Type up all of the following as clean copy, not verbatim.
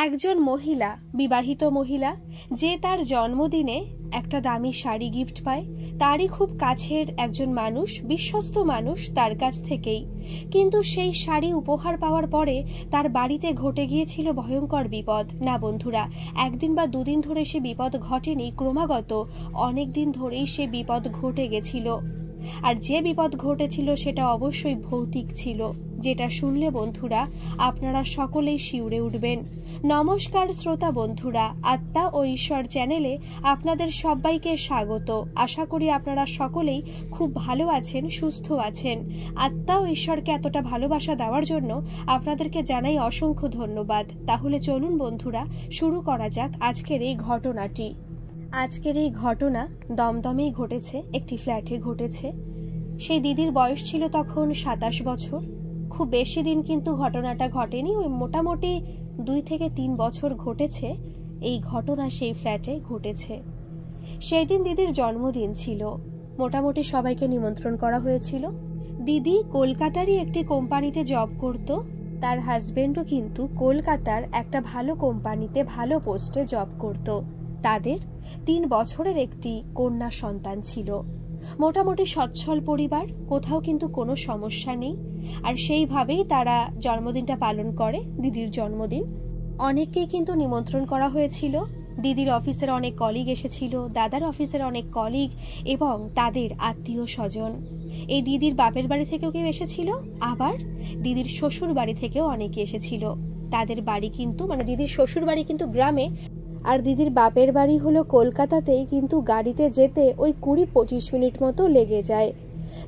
একজন মহিলা, বিবাহিত মহিলা, যে তার জন্মদিনে একটা দামি শাড়ি গিফট পায়, তারই খুব কাছের একজন মানুষ, বিশ্বস্ত মানুষ তার কাছ থেকেই। কিন্তু সেই শাড়ি উপহার পাওয়ার পরে তার বাড়িতে ঘটে গিয়েছিল ভয়ঙ্কর বিপদ। না বন্ধুরা, একদিন বা দুদিন ধরে সে বিপদ ঘটেনি, ক্রমাগত অনেক দিন ধরেই সে বিপদ ঘটে গেছিল। আর যে বিপদ ঘটেছিল সেটা অবশ্যই ভৌতিক ছিল, যেটা শুনলে বন্ধুরা আপনারা সকলেই শিউরে উঠবেন। নমস্কার শ্রোতা বন্ধুরা, আত্মা ও ঈশ্বর চ্যানেলে আপনাদের সবাইকে স্বাগত। আশা করি আপনারা সকলেই খুব ভালো আছেন, সুস্থ আছেন। আত্মা ও ঈশ্বরকে এতটা ভালোবাসা দেওয়ার জন্য আপনাদেরকে জানাই অসংখ্য ধন্যবাদ। তাহলে চলুন বন্ধুরা, শুরু করা যাক আজকের এই ঘটনাটি। আজকের এই ঘটনা দমদমেই ঘটেছে, একটি ফ্ল্যাটে ঘটেছে। সেই দিদির বয়স ছিল তখন 27 বছর। খুব বেশি দিন কিন্তু ঘটনাটা ঘটেনি, ওই মোটামুটি 2 থেকে 3 বছর ঘটেছে এই ঘটনা সেই ফ্ল্যাটে ঘটেছে। সেই দিন দিদির জন্মদিন ছিল, মোটামুটি সবাইকে নিমন্ত্রণ করা হয়েছিল। দিদি কলকাতারই একটি কোম্পানিতে জব করত, তার হাজবেন্ডও কিন্তু কলকাতার একটা ভালো কোম্পানিতে ভালো পোস্টে জব করত। তাদের 3 বছরের একটি কন্যা সন্তান ছিল। মোটামুটি সচ্ছল পরিবার, কোথাও কিন্তু কোনো সমস্যা নেই। আর সেইভাবেই তারা জন্মদিনটা পালন করে, দিদির জন্মদিন। অনেককেই কিন্তু নিমন্ত্রণ করা হয়েছিল। দিদির অফিসের অনেক কলিগ এসেছিল, দাদার অফিসের অনেক কলিগ এবং তাদের আত্মীয় স্বজন। এই দিদির বাপের বাড়ি থেকেও কেউ এসেছিল, আবার দিদির শ্বশুর বাড়ি থেকেও অনেকে এসেছিল। তাদের বাড়ি কিন্তু দিদির শ্বশুর বাড়ি কিন্তু গ্রামে, আর দিদির বাপের বাড়ি হলো কলকাতাতেই, কিন্তু গাড়িতে যেতে ওই 20-25 মিনিট মতো লেগে যায়।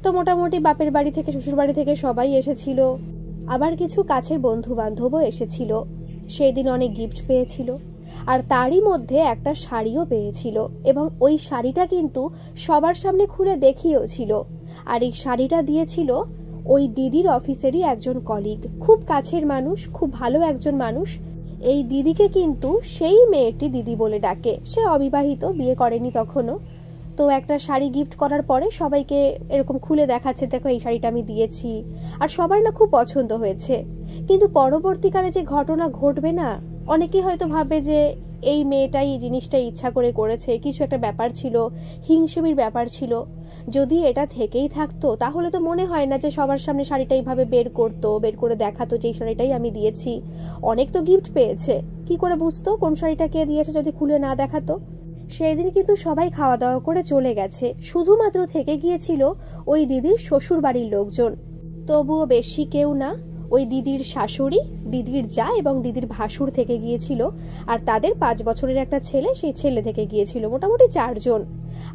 তো মোটামুটি বাপের বাড়ি থেকে শ্বশুর বাড়ি থেকে সবাই এসেছিল, আবার কিছু কাছের বন্ধু বান্ধবও এসেছিল। সেই দিন অনেক গিফট পেয়েছিল, আর তারই মধ্যে একটা শাড়িও পেয়েছিল, এবং ওই শাড়িটা কিন্তু সবার সামনে খুলে দেখিয়েও ছিল। আর এই শাড়িটা দিয়েছিল ওই দিদির অফিসেরই একজন কলিগ, খুব কাছের মানুষ, খুব ভালো একজন মানুষ। এই দিদিকে কিন্তু সেই মেয়েটি দিদি বলে ডাকে। সে অবিবাহিত, বিয়ে করেনি তখনও। তো একটা শাড়ি গিফট করার পরে সবাইকে এরকম খুলে দেখাচ্ছে, দেখো এই শাড়িটা আমি দিয়েছি। আর সবার না খুব পছন্দ হয়েছে। কিন্তু পরবর্তীকালে যে ঘটনা ঘটবে না, অনেকেই হয়তো ভাবে যে এই মেয়েটাই এই জিনিসটা ইচ্ছা করে করেছে, কিছু একটা ব্যাপার ছিল, হিংসেমির ব্যাপার ছিল। যদি এটা থেকেই থাকতো তাহলে তো মনে হয় না যে সবার সামনে শাড়িটা এইভাবে বের করে দেখাতো যে এই শাড়িটাই আমি দিয়েছি। অনেক তো গিফট পেয়েছে, কি করে বুঝতো কোন শাড়িটা কে দিয়েছে যদি খুলে না দেখাতো? সেই দিন কিন্তু সবাই খাওয়া দাওয়া করে চলে গেছে, শুধুমাত্র থেকে গিয়েছিল ওই দিদির শ্বশুর বাড়ির লোকজন। তবুও বেশি কেউ না, ওই দিদির শাশুড়ি, দিদির জা এবং দিদির ভাসুর থেকে গিয়েছিল। আর তাদের 5 বছরের একটা ছেলে, সেই ছেলে থেকে গিয়েছিল। মোটামুটি 4 জন।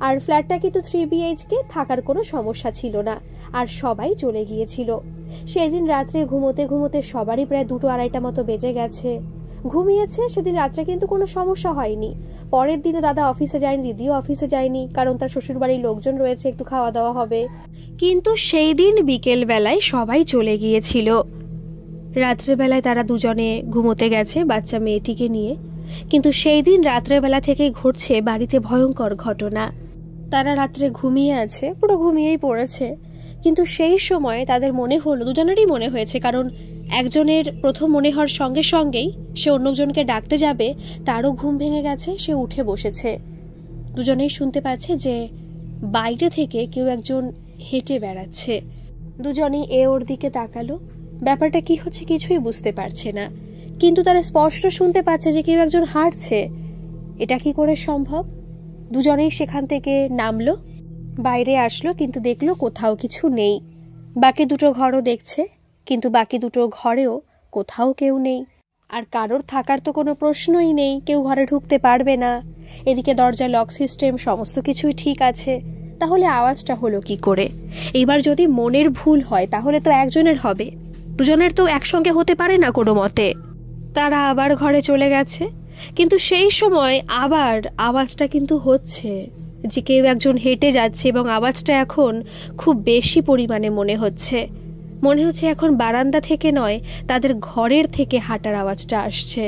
আর ফ্ল্যাটটা কিন্তু 3 BHK, থাকার কোনো সমস্যা ছিল না। আর সবাই চলে গিয়েছিল। সেদিন রাত্রে ঘুমোতে ঘুমোতে সবারই প্রায় 2-2:30 মতো বেজে গেছে। ঘুমিয়েছে, সেদিন রাত্রে কিন্তু কোনো সমস্যা হয়নি। পরের দিনও দাদা অফিসে যায়নি, দিদিও অফিসে যায়নি, কারণ তার শ্বশুরবাড়ির লোকজন রয়েছে, একটু খাওয়া দাওয়া হবে। কিন্তু সেই দিন বিকেল বেলায় সবাই চলে গিয়েছিল। রাত্রেবেলায় তারা দুজনে ঘুমোতে গেছে বাচ্চা মেয়েটিকে নিয়ে। কিন্তু সেই দিন রাত্রেবেলা থেকেই ঘটছে বাড়িতে ভয়ঙ্কর ঘটনা। তারা রাত্রে ঘুমিয়ে আছে, পুরো ঘুমিয়েই পড়েছে। কিন্তু সেই সময় তাদের মনে হলো, দুজনেরই মনে হয়েছে, কারণ একজনের প্রথম মনে হওয়ার সঙ্গে সঙ্গেই সে অন্যজনকে ডাকতে যাবে, তারও ঘুম ভেঙে গেছে, সে উঠে বসেছে। দুজনেই শুনতে পাচ্ছে যে বাইরে থেকে কেউ একজন হেঁটে বেড়াচ্ছে। দুজনেই ওর দিকে তাকালো, ব্যাপারটা কি হচ্ছে কিছুই বুঝতে পারছে না। কিন্তু তারা স্পষ্ট শুনতে পাচ্ছে যে কেউ একজন হাঁটছে। এটা কি করে সম্ভব? দুজনেই সেখান থেকে নামলো, বাইরে আসলো, কিন্তু দেখলো কোথাও কিছু নেই। বাকি 2টো ঘরও দেখছে, কিন্তু বাকি 2টো ঘরেও কোথাও কেউ নেই। আর কারোর থাকার তো কোনো প্রশ্নই নেই, কেউ ঘরে ঢুকতে পারবে না। এদিকে দরজা লক সিস্টেম, সমস্ত কিছুই ঠিক আছে। তাহলে আওয়াজটা হলো কি করে? এইবার যদি মনের ভুল হয় তাহলে তো একজনের হবে, দুজনের তো একসঙ্গে হতে পারে না কোনো মতে। তারা আবার ঘরে চলে গেছে, কিন্তু সেই সময় আবার আওয়াজটা কিন্তু হচ্ছে যে কেউ একজন হেঁটে যাচ্ছে, এবং আওয়াজটা এখন খুব বেশি পরিমাণে মনে হচ্ছে এখন বারান্দা থেকে নয়, তাদের ঘরের থেকে হাঁটার আওয়াজটা আসছে।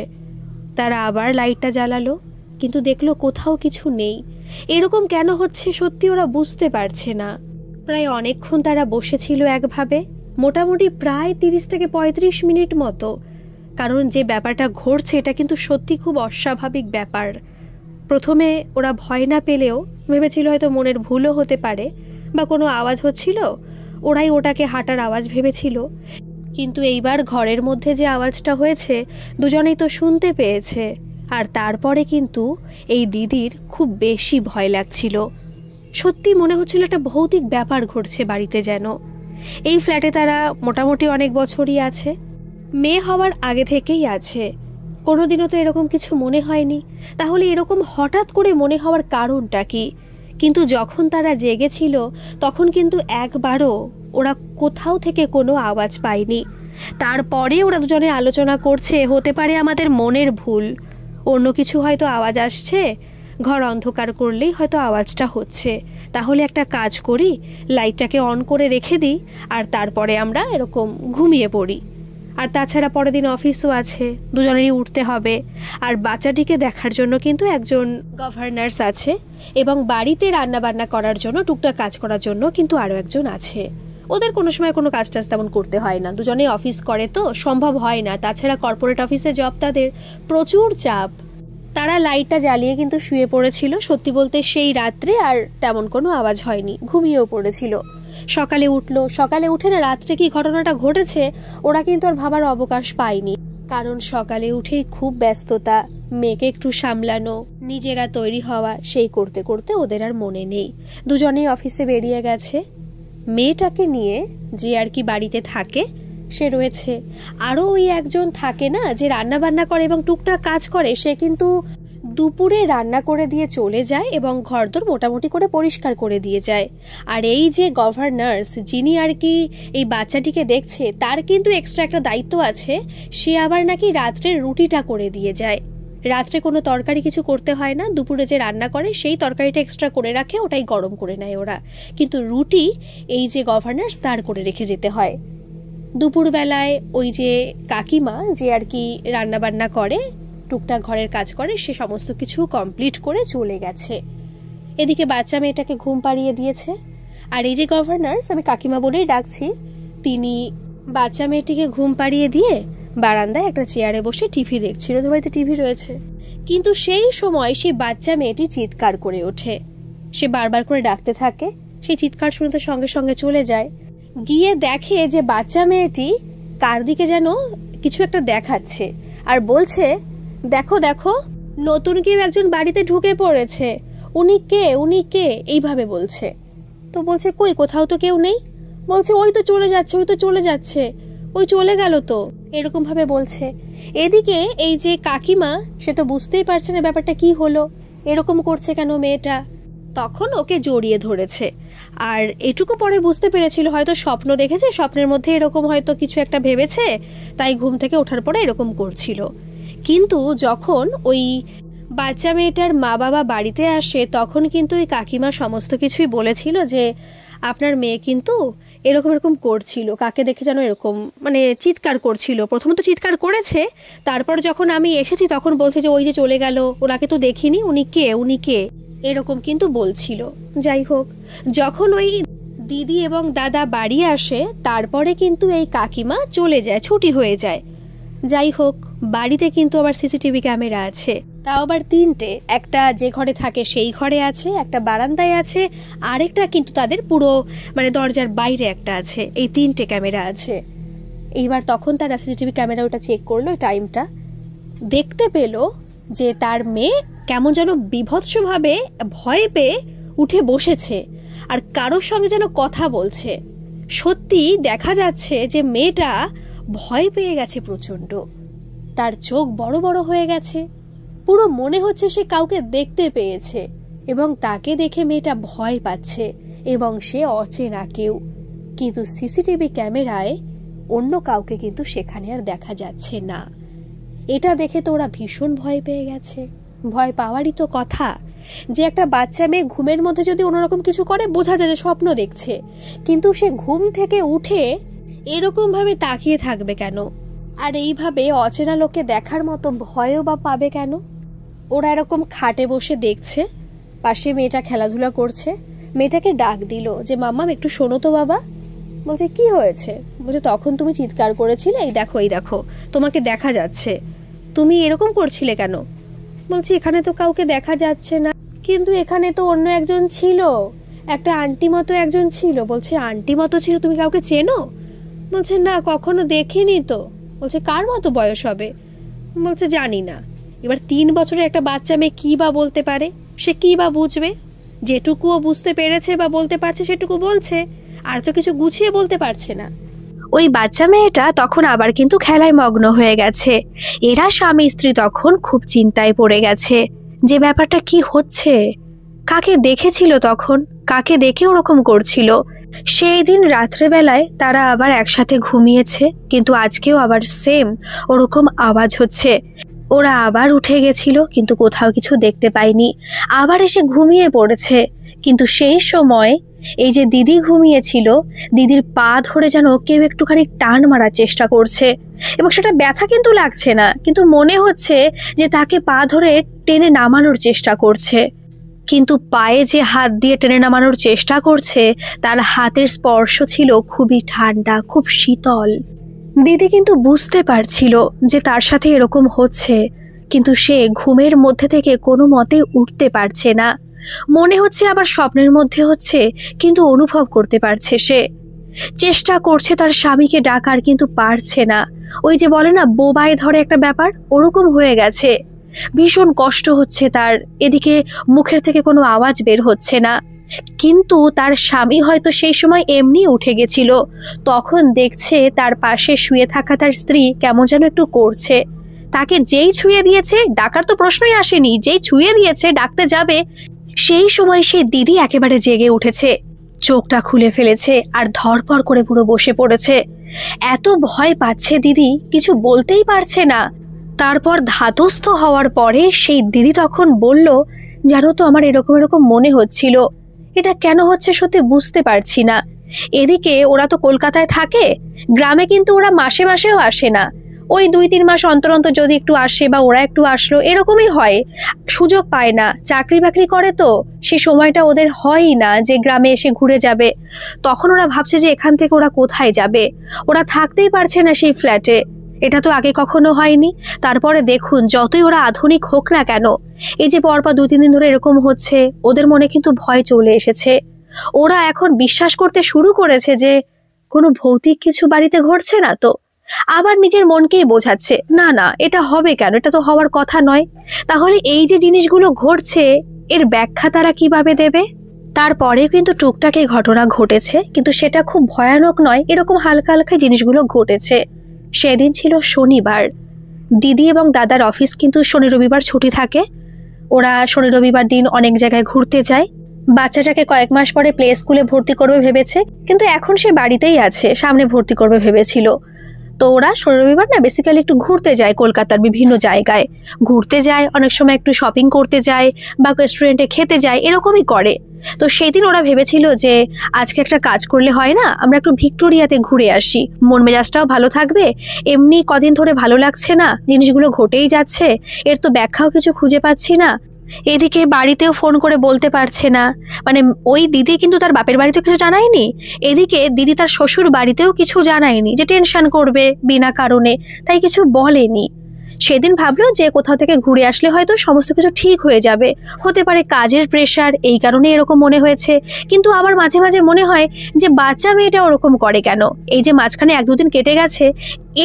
তারা আবার লাইটটা জ্বালালো, কিন্তু দেখলো কোথাও কিছু নেই। এরকম কেন হচ্ছে সত্যি ওরা বুঝতে পারছে না। প্রায় অনেকক্ষণ তারা বসেছিল একভাবে, মোটামুটি প্রায় 30 থেকে 35 মিনিট মতো। কারণ যে ব্যাপারটা ঘটছে এটা কিন্তু সত্যি খুব অস্বাভাবিক ব্যাপার। প্রথমে ওরা ভয় না পেলেও ভেবেছিল হয়তো মনের ভুলও হতে পারে, বা কোনো আওয়াজ হচ্ছিল, ওরাই ওটাকে হাঁটার আওয়াজ ভেবেছিল। কিন্তু এইবার ঘরের মধ্যে যে আওয়াজটা হয়েছে দুজনেই তো শুনতে পেয়েছে। আর তারপরে কিন্তু এই দিদির খুব বেশি ভয় লাগছিল। সত্যি মনে হচ্ছিল একটা ভৌতিক ব্যাপার ঘটছে বাড়িতে যেন। এই ফ্ল্যাটে তারা মোটামুটি অনেক বছরই আছে, মেয়ে হওয়ার আগে থেকেই আছে। কোনোদিনও তো এরকম কিছু মনে হয়নি। তাহলে এরকম হঠাৎ করে মনে হওয়ার কারণটা কি? কিন্তু যখন তারা জেগেছিল তখন কিন্তু একবারও ওরা কোথাও থেকে কোনো আওয়াজ পায়নি। তারপরে ওরা দুজনে আলোচনা করছে হতে পারে আমাদের মনের ভুল, অন্য কিছু হয়তো আওয়াজ আসছে, ঘর অন্ধকার করলেই হয়তো আওয়াজটা হচ্ছে। তাহলে একটা কাজ করি, লাইটটাকে অন করে রেখে দিই আর তারপরে আমরা এরকম ঘুমিয়ে পড়ি। আর তাছাড়া পরের দিন অফিসও আছে, দুজনেরই উঠতে হবে। আর বাচ্চাটিকে দেখার জন্য কিন্তু একজন গভর্নার্স আছে, এবং বাড়িতে রান্নাবান্না করার জন্য টুকটাক কাজ করার জন্য কিন্তু আরও একজন আছে। ওদের কোনো সময় কোনো কাজ টাজ তেমন করতে হয় না, দুজনেই অফিস করে তো সম্ভব হয় না। তাছাড়া কর্পোরেট অফিসে জব, তাদের প্রচুর চাপ। তারা লাইটটা জ্বালিয়ে কিন্তু শুয়ে পড়েছিল। সত্যি বলতে সেই রাত্রে আর তেমন কোনো আওয়াজ হয়নি, ঘুমিয়েও পড়েছিল। সকালে উঠে না রাত্রে কি ঘটনাটা ঘটেছে ওরা কিন্তু আর ভাবার অবকাশ পায়নি। কারণ সকালে উঠেই খুব ব্যস্ততা, মেয়েকে একটু সামলানো, নিজেরা তৈরি হওয়া, সেই করতে করতে ওদের আর মনে নেই। দুজনেই অফিসে বেরিয়ে গেছে। মেয়েটাকে নিয়ে যে আর কি বাড়িতে থাকে সে রয়েছে। আরও ওই একজন থাকে না যে রান্না বান্না করে এবং টুকটাক কাজ করে, সে কিন্তু দুপুরে রান্না করে দিয়ে চলে যায় এবং ঘরদোর মোটামুটি করে পরিষ্কার করে দিয়ে যায়। আর এই যে গভর্নার্স যিনি আর কি এই বাচ্চাটিকে দেখছে, তার কিন্তু এক্সট্রা একটা দায়িত্ব আছে, সে আবার নাকি রাত্রের রুটিটা করে দিয়ে যায়। রাত্রে কোনো তরকারি কিছু করতে হয় না, দুপুরে যে রান্না করে সেই তরকারিটা এক্সট্রা করে রাখে, ওটাই গরম করে নেয় ওরা। কিন্তু রুটি এই যে গভর্নার্স তার করে রেখে যেতে হয়। দুপুরবেলায় ওই যে কাকিমা যে আর কি রান্নাবান্না করে, টুকটাক ঘরের কাজ করে, সে সমস্ত কিছু কমপ্লিট করে চলে গেছে। এদিকে বাচ্চা মেয়েটাকে ঘুম পাড়িয়ে দিয়েছে। আর এই যে গভর্নার্স, আমি কাকিমা বলেই ডাকছি, তিনি বাচ্চা মেয়েটিকে ঘুম পাড়িয়ে দিয়ে বারান্দায় একটা চেয়ারে বসে টিভি দেখছিল। ওদের বাড়িতে টিভি রয়েছে। কিন্তু সেই সময় সেই বাচ্চা মেয়েটি চিৎকার করে ওঠে। সে বারবার করে ডাকতে থাকে, সেই চিৎকার শুনে তো সঙ্গে সঙ্গে চলে যায়, গিয়ে দেখে যে বাচ্চা মেয়েটি কার দিকে যেন কিছু একটা দেখাচ্ছে আর বলছে, দেখো দেখো নতুন কেউ একজন বাড়িতে ঢুকে পড়েছে, উনি কে এইভাবে বলছে। তো বলছে কই, কোথাও তো কেউ নেই। বলছে ওই তো চলে যাচ্ছে, ওই চলে গেল তো, এরকম ভাবে বলছে। এদিকে এই যে কাকিমা, সে তো বুঝতেই পারছে না ব্যাপারটা কি হলো, এরকম করছে কেন মেয়েটা। তখন ওকে জড়িয়ে ধরেছে। আর এটুকু পরে বুঝতে পেরেছিল হয়তো স্বপ্ন দেখেছে, স্বপ্নের মধ্যে এরকম হয়তো কিছু একটা ভেবেছে, তাই ঘুম থেকে ওঠার পরে এরকম করছিল। কিন্তু যখন ওই বাচ্চা মেয়েটার মা বাবা বাড়িতে আসে তখন কিন্তু ওই কাকিমা সমস্ত কিছুই বলেছিল যে আপনার মেয়ে কিন্তু এরকম করছিল, কাকে দেখে যেন এরকম মানে চিৎকার করছিল। প্রথমত চিৎকার করেছে, তারপর যখন আমি এসেছি তখন বলছে যে ওই যে চলে গেল, ওনাকে তো দেখিনি, উনি কে এরকম কিন্তু বলছিল। যাই হোক, যখন ওই দিদি এবং দাদা বাড়ি আসে তারপরে কিন্তু এই কাকিমা চলে যায়, ছুটি হয়ে যায়। যাই হোক, বাড়িতে কিন্তু আবার সিসিটিভি ক্যামেরা আছে, তাও আবার 3টে। একটা যে ঘরে থাকে সেই ঘরে আছে, একটা বারান্দায় আছে, আরেকটা কিন্তু তাদের পুরো মানে দরজার বাইরে একটা আছে। এই 3টে ক্যামেরা আছে। এইবার তখন তারা সিসিটিভি ক্যামেরা ওটা চেক করলো, টাইমটা দেখতে পেল যে তার মেয়ে কেমন যেন বিভৎসভাবে ভয় পেয়ে উঠে বসেছে আর কারোর সঙ্গে যেন কথা বলছে। সত্যি দেখা যাচ্ছে যে মেয়েটা ভয় পেয়ে গেছে প্রচণ্ড, তার চোখ বড় বড় হয়ে গেছে, পুরো মনে হচ্ছে সে কাউকে দেখতে পেয়েছে এবং তাকে দেখে মেয়েটা ভয় পাচ্ছে এবং সে অচেনা কেউ। কিন্তু সিসিটিভি ক্যামেরায় অন্য কাউকে কিন্তু সেখানে আর দেখা যাচ্ছে না। এটা দেখে তো ওরা ভীষণ ভয় পেয়ে গেছে। ভয় পাওয়ারই তো কথা, যে একটা বাচ্চা মেয়ে ঘুমের মধ্যে যদি অন্যরকম কিছু করে বোঝা যায় যে স্বপ্ন দেখছে, কিন্তু সে ঘুম থেকে উঠে এরকম ভাবে তাকিয়ে থাকবে কেন? আর এইভাবে অচেনা লোককে দেখার মতো ভয়ও বা পাবে কেন? ওরা এরকম খাটে বসে দেখছে, পাশে মেয়েটা খেলাধুলা করছে। মেয়েটাকে ডাক দিল যে মাম্মাম একটু শোনো তো বাবা। বলছে কি হয়েছে? বলছে তখন তুমি চিৎকার করেছিলে, এই দেখো তোমাকে দেখা যাচ্ছে, তুমি এরকম করছিলে কেন? বলছি এখানে তো কাউকে দেখা যাচ্ছে না। কিন্তু এখানে তো অন্য একজন ছিল, একটা আন্টি মতো একজন ছিল। বলছে আন্টি মতো ছিল, তুমি কাউকে চেনো? বলছে না, কখনো দেখিনি তো। বলছে কার মতো বয়স হবে? বলছে জানি না। এবার 3 বছরের একটা বাচ্চা মেয়ে কী বা বলতে পারে, সে কী বা বুঝবে? যেটুকুও বুঝতে পেরেছে বা বলতে পারছে সেটুকু বলছে, আর তো কিছু গুছিয়ে বলতে পারছে না। ওই বাচ্চা মেয়েটা তখন আবার কিন্তু খেলায় মগ্ন হয়ে গেছে। এরা স্বামী স্ত্রী তখন খুব চিন্তায় পড়ে গেছে যে ব্যাপারটা কি হচ্ছে, কাকে দেখেছিল তখন, কাকে দেখে ওরকম করছিল। সেই দিন রাত্রেবেলায় তারা আবার একসাথে ঘুমিয়েছে, কিন্তু আজকেও আবার সেম ওরকম আওয়াজ হচ্ছে। ওরা আবার উঠে গেছিল, কিন্তু কোথাও কিছু দেখতে পায়নি। আবার এসে ঘুমিয়ে পড়েছে। কিন্তু সেই সময় এই যে দিদি ঘুমিয়েছিল, দিদির পা ধরে যেন কেউ একটুখানি টান মারার চেষ্টা করছে, এবং সেটা ব্যথা কিন্তু লাগছে না, কিন্তু মনে হচ্ছে যে তাকে পা ধরে টেনে নামানোর চেষ্টা করছে। কিন্তু পায়ে যে হাত দিয়ে টেনে নামানোর চেষ্টা করছে, তার হাতের স্পর্শ ছিল খুবই ঠান্ডা, খুব শীতল। দিদি কিন্তু বুঝতে পারছিল যে তার সাথে এরকম হচ্ছে, কিন্তু সে ঘুমের মধ্যে থেকে কোনো মতে উঠতে পারছে না। মনে হচ্ছে আবার স্বপ্নের মধ্যে হচ্ছে, কিন্তু অনুভব করতে পারছে। সে চেষ্টা করছে তার স্বামীকে ডাকার, কিন্তু পারছে না। ওই যে বলে না বোবায় ধরে একটা ব্যাপার, ওরকম হয়ে গেছে। ভীষণ কষ্ট হচ্ছে তার। এদিকে মুখের থেকে কোনো আওয়াজ বের হচ্ছে না। কিন্তু তার স্বামী হয়তো সেই সময় এমনি উঠে গেছিল। তখন দেখছে তার পাশে শুয়ে থাকা তার স্ত্রী কেমন যেন একটু করছে। তাকে যেই ছুঁয়ে দিয়েছে, ডাকার তো প্রশ্নই আসেনি, যেই ছুঁয়ে দিয়েছে ডাকতে যাবে, সেই সময় সে দিদি একেবারে জেগে উঠেছে, চোখটা খুলে ফেলেছে আর ধরপড় করে পুরো বসে পড়েছে। এত ভয় পাচ্ছে দিদি, কিছু বলতেই পারছে না। তারপর ধাতস্থ হওয়ার পরে সেই দিদি তখন বলল, জানো তো আমার এরকম এরকম মনে হচ্ছিল, এটা কেন হচ্ছে সত্যি বুঝতে পারছি না। এদিকে ওরা তো কলকাতায় থাকে, গ্রামে কিন্তু ওরা মাসে মাসেও আসে না, ওই 2-3 মাস অন্তর অন্তর যদি একটু আসে বা ওরা একটু আসলো, এরকমই হয়। সুযোগ পায় না, চাকরি বাকরি করে তো সে সময়টা ওদের হয়ই না যে গ্রামে এসে ঘুরে যাবে। তখন ওরা ভাবছে যে এখান থেকে ওরা কোথায় যাবে, ওরা থাকতেই পারছে না সেই ফ্ল্যাটে। এটা তো আগে কখনো হয়নি। তারপরে দেখুন, যতই ওরা আধুনিক হোক না কেন, এই যে পরপর 2-3 দিন ধরে এরকম হচ্ছে, ওদের মনে কিন্তু ভয় চলে এসেছে। ওরা এখন বিশ্বাস করতে শুরু করেছে যে কোনো ভৌতিক কিছু বাড়িতে ঘটছে না তো। আবার নিজের মনকেই বোঝাচ্ছে, না না এটা হবে কেন, এটা তো হওয়ার কথা নয়। তাহলে এই যে জিনিসগুলো ঘটছে, এর ব্যাখ্যা তারা কিভাবে দেবে? তারপরে কিন্তু টুকটাক এই ঘটনা ঘটেছে, কিন্তু সেটা খুব ভয়ানক নয়, এরকম হালকা হালকা জিনিসগুলো ঘটেছে। সেদিন ছিল শনিবার। দিদি এবং দাদার অফিস কিন্তু শনি রবিবার ছুটি থাকে। ওরা শনি রবিবার দিন অনেক জায়গায় ঘুরতে যায়। বাচ্চাটাকে কয়েক মাস পরে প্লে স্কুলে ভর্তি করবে ভেবেছে, কিন্তু এখন সে বাড়িতেই আছে, সামনে ভর্তি করবে ভেবেছিল। তো ওরা শনি রবিবার না বেসিক্যালি একটু ঘুরতে যায়, কলকাতার বিভিন্ন জায়গায় ঘুরতে যায়, অনেক সময় একটু শপিং করতে যায় বা রেস্টুরেন্টে খেতে যায়, এরকমই করে। তো সেই দিন ওরা ভেবেছিল যে আজকে একটা কাজ করলে হয় না, আমরা একটু ভিক্টোরিয়াতে ঘুরে আসি, মন মেজাজটাও ভালো থাকবে। এমনি কদিন ধরে ভালো লাগছে না, জিনিসগুলো ঘটেই যাচ্ছে, এর তো ব্যাখ্যাও কিছু খুঁজে পাচ্ছি না। এদিকে বাড়িতেও ফোন করে বলতে পারছে না, মানে ওই দিদি কিন্তু তার বাপের বাড়িতেও কিছু জানায়নি, এদিকে দিদি তার শ্বশুর বাড়িতেও কিছু জানায়নি যে টেনশন করবে বিনা কারণে, তাই কিছু বলেনি। সেদিন ভাবলো যে কোথাও থেকে ঘুরে আসলে হয়তো সমস্ত কিছু ঠিক হয়ে যাবে, হতে পারে কাজের প্রেশার, এই কারণে এরকম মনে হয়েছে। কিন্তু আবার মাঝে মাঝে মনে হয় যে বাচ্চা মেয়েটা ওরকম করে কেন। এই যে মাঝখানে 1-2 দিন কেটে গেছে,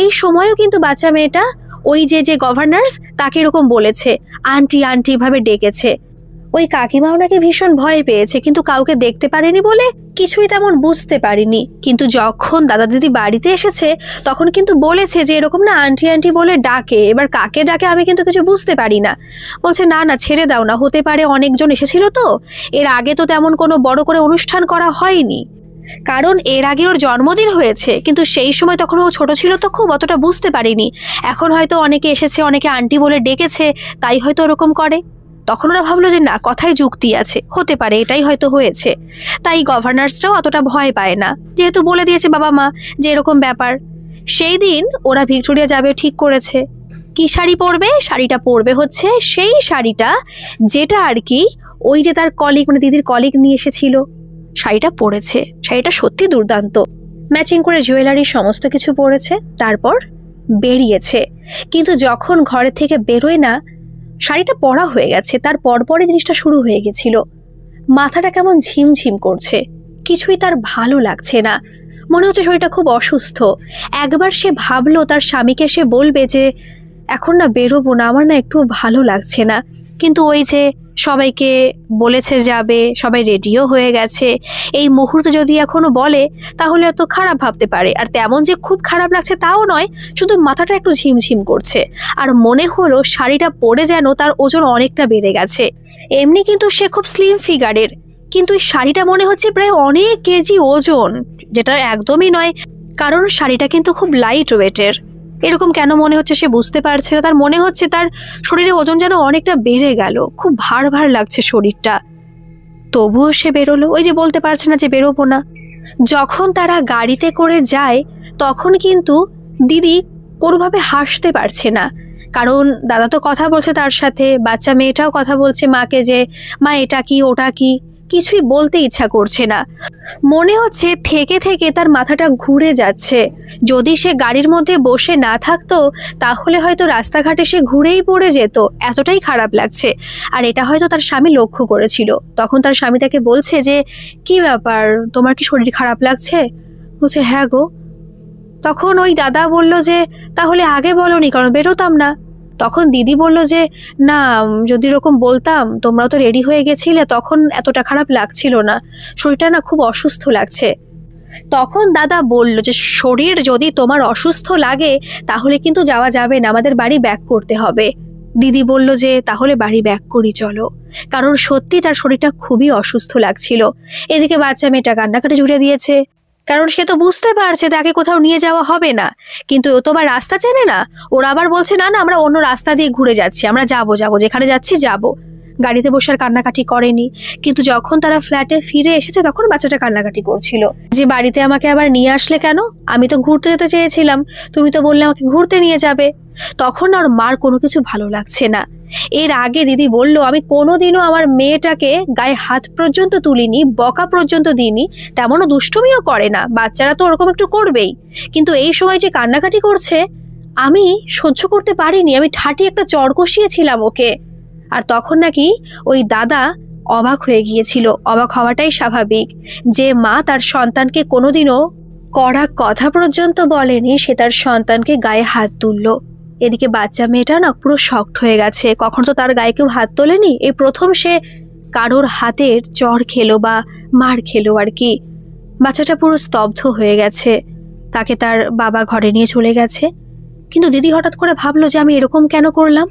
এই সময়ও কিন্তু বাচ্চা মেয়েটা ওই যে গভর্নর্স তাকে এরকম বলেছে, আন্টি আন্টি ভাবে ডেকেছে। ওই কাকিমাও নাকি ভীষণ ভয় পেয়েছে, কিন্তু কাউকে দেখতে পারেনি বলে কিছুই তেমন বুঝতে পারিনি। কিন্তু যখন দাদা দিদি বাড়িতে এসেছে, তখন কিন্তু বলেছে যে এরকম না আন্টি আন্টি বলে ডাকে, এবার কাকে ডাকে আমি কিন্তু কিছু বুঝতে পারি না। বলছে না না ছেড়ে দাও না, হতে পারে অনেকজন এসেছিল তো, এর আগে তো তেমন কোনো বড় করে অনুষ্ঠান করা হয়নি, কারণ এর আগে ওর জন্মদিন হয়েছে, কিন্তু সেই সময় তখন ও ছোট ছিল তো খুব অতটা বুঝতে পারিনি। এখন হয়তো অনেকে এসেছে, অনেকে আন্টি বলে ডেকেছে, তাই হয়তো ওরকম করে। তখন ওরা ভাবলো যে না, কথায় যুক্তি আছে, হতে পারে এটাই হয়তো হয়েছে। তাই গভর্নর্সরাও অতটা ভয় পায় না, যেহেতু বলে দিয়েছে বাবা মা যে এরকম ব্যাপার। সেই দিন ওরা ভিক্টোরিয়া যাবে ঠিক করেছে। কি শাড়ি পরবে? শাড়িটা পরবে হচ্ছে সেই শাড়িটা যেটা আর কি ওই যে তার কলিগ, মানে দিদির কলিগ নিয়ে এসেছিল, শাড়িটা পরেছে। শাড়িটা সত্যি দুর্দান্ত। ম্যাচিং করে জুয়েলারি সমস্ত কিছু পরেছে, তারপর বেরিয়েছে। কিন্তু যখন ঘরে থেকে বেরোয় না, শাড়িটা পরা হয়ে গেছে, তার পরপরই জিনিসটা শুরু হয়ে গেছিল। মাথাটা কেমন ঝিমঝিম করছে, কিছুই তার ভালো লাগছে না, মনে হচ্ছে শরীরটা খুব অসুস্থ। একবার সে ভাবলো তার স্বামীকে সে বলবে যে এখন না বেরোবো না, আমার না একটু ভালো লাগছে না, কিন্তু ওই যে সবাইকে বলেছে যাবে, সবাই রেডিও হয়ে গেছে, এই মুহূর্তে যদি এখনো বলে তাহলে এত খারাপ ভাবতে পারে। আর তেমন যে খুব খারাপ লাগছে তাও নয়, শুধু মাথাটা একটু ঝিমঝিম করছে। আর মনে হলো শাড়িটা পরে যেন তার ওজন অনেকটা বেড়ে গেছে। এমনি কিন্তু সে খুব স্লিম ফিগারের, কিন্তু এই শাড়িটা মনে হচ্ছে প্রায় অনেক কেজি ওজন, যেটা একদমই নয়, কারণ শাড়িটা কিন্তু খুব লাইট ওয়েটের। এরকম কেন মনে হচ্ছে সে বুঝতে পারছে না। তার মনে হচ্ছে তার শরীরে ওজন যেন অনেকটা বেড়ে গেল, খুব ভার ভার লাগছে শরীরটা। তবুও সে বেরোলো, ওই যে বলতে পারছে না যে বেরোবো না। যখন তারা গাড়িতে করে যায় তখন কিন্তু দিদি কোনোভাবে হাসতে পারছে না, কারণ দাদা তো কথা বলছে তার সাথে, বাচ্চা মেয়েটাও কথা বলছে মাকে যে মা এটা কি ওটা কি, কিছুই বলতে ইচ্ছা করছে না। মনে হচ্ছে থেকে থেকে তার মাথাটা ঘুরে যাচ্ছে। যদি সে গাড়ির মধ্যে বসে না থাকতো তাহলে হয়তো রাস্তাঘাটে সে ঘুরেই পড়ে যেত, এতটাই খারাপ লাগছে। আর এটা হয়তো তার স্বামী লক্ষ্য করেছিল। তখন তার স্বামী তাকে বলছে যে কি ব্যাপার, তোমার কি শরীর খারাপ লাগছে? বলছে হ্যাঁ গো। তখন ওই দাদা বলল যে তাহলে আগে বলোনি, কারণ বেরোতাম না। তখন দিদি বলল যে না, যদি এরকম বলতাম, তোমরাও তো রেডি হয়ে গেছিলে, তখন এতটা খারাপ লাগছিল না, শরীরটা না খুব অসুস্থ লাগছে। তখন দাদা বলল যে শরীর যদি তোমার অসুস্থ লাগে তাহলে কিন্তু যাওয়া যাবে না, আমাদের বাড়ি ব্যাক করতে হবে। দিদি বলল যে তাহলে বাড়ি ব্যাক করি চলো, কারণ সত্যি তার শরীরটা খুবই অসুস্থ লাগছিল। এদিকে বাচ্চা মেয়েটা কান্নাকাটি জুড়ে দিয়েছে, কারণ সে তো বুঝতে পারছে তাকে কোথাও নিয়ে যাওয়া হবে না, কিন্তু ও তো আবার রাস্তা চেনে না। ওরা আবার বলছে না না, আমরা অন্য রাস্তা দিয়ে ঘুরে যাচ্ছি, আমরা যাবো যেখানে যাচ্ছি যাবো। গাড়িতে বসে আর কান্নাকাটি করেনি, কিন্তু যখন তারা ফ্ল্যাটে ফিরে এসেছে তখন বাচ্চাটা কান্নাকাটি করছিল যে বাড়িতে আমাকে আবার নিয়ে আসলে কেন, আমি তো ঘুরতে যেতে চেয়েছিলাম, তুমি তো বললে আমাকে ঘুরতে নিয়ে যাবে। তখন ওর মার কোনো কিছু ভালো লাগছে না। এর আগে দিদি বলল আমি কোনোদিনও আমার মেয়েটাকে গায়ে হাত পর্যন্ত তুলিনি, বকা পর্যন্ত দিইনি, তেমনও দুষ্টুমিও করে না, বাচ্চারা তো ওরকম একটু করবেই, কিন্তু এই সময় যে কান্নাকাটি করছে আমি সহ্য করতে পারিনি, আমি ঠাটি একটা চড় কষিয়েছিলাম ওকে। আর তখন নাকি ওই দাদা অবাক হয়ে গিয়েছিল। অবাক হওয়াটাই স্বাভাবিক, যে মা তার সন্তানকে কোনোদিনও কড়া কথা পর্যন্ত বলেনি, সে তার সন্তানকে গায়ে হাত তুললো। এদিকে বাচ্চা মেয়েটা না পুরো শকড হয়ে গেছে, কখন তো তার গায়ে কেউ হাত তোলেনি, এই প্রথম সে কারোর হাতের চড় খেলো বা মার খেলো আর কি। বাচ্চাটা পুরো স্তব্ধ হয়ে গেছে। তাকে তার বাবা ঘরে নিয়ে চলে গেছে। কিন্তু দিদি হঠাৎ করে ভাবলো যে আমি এরকম কেন করলাম।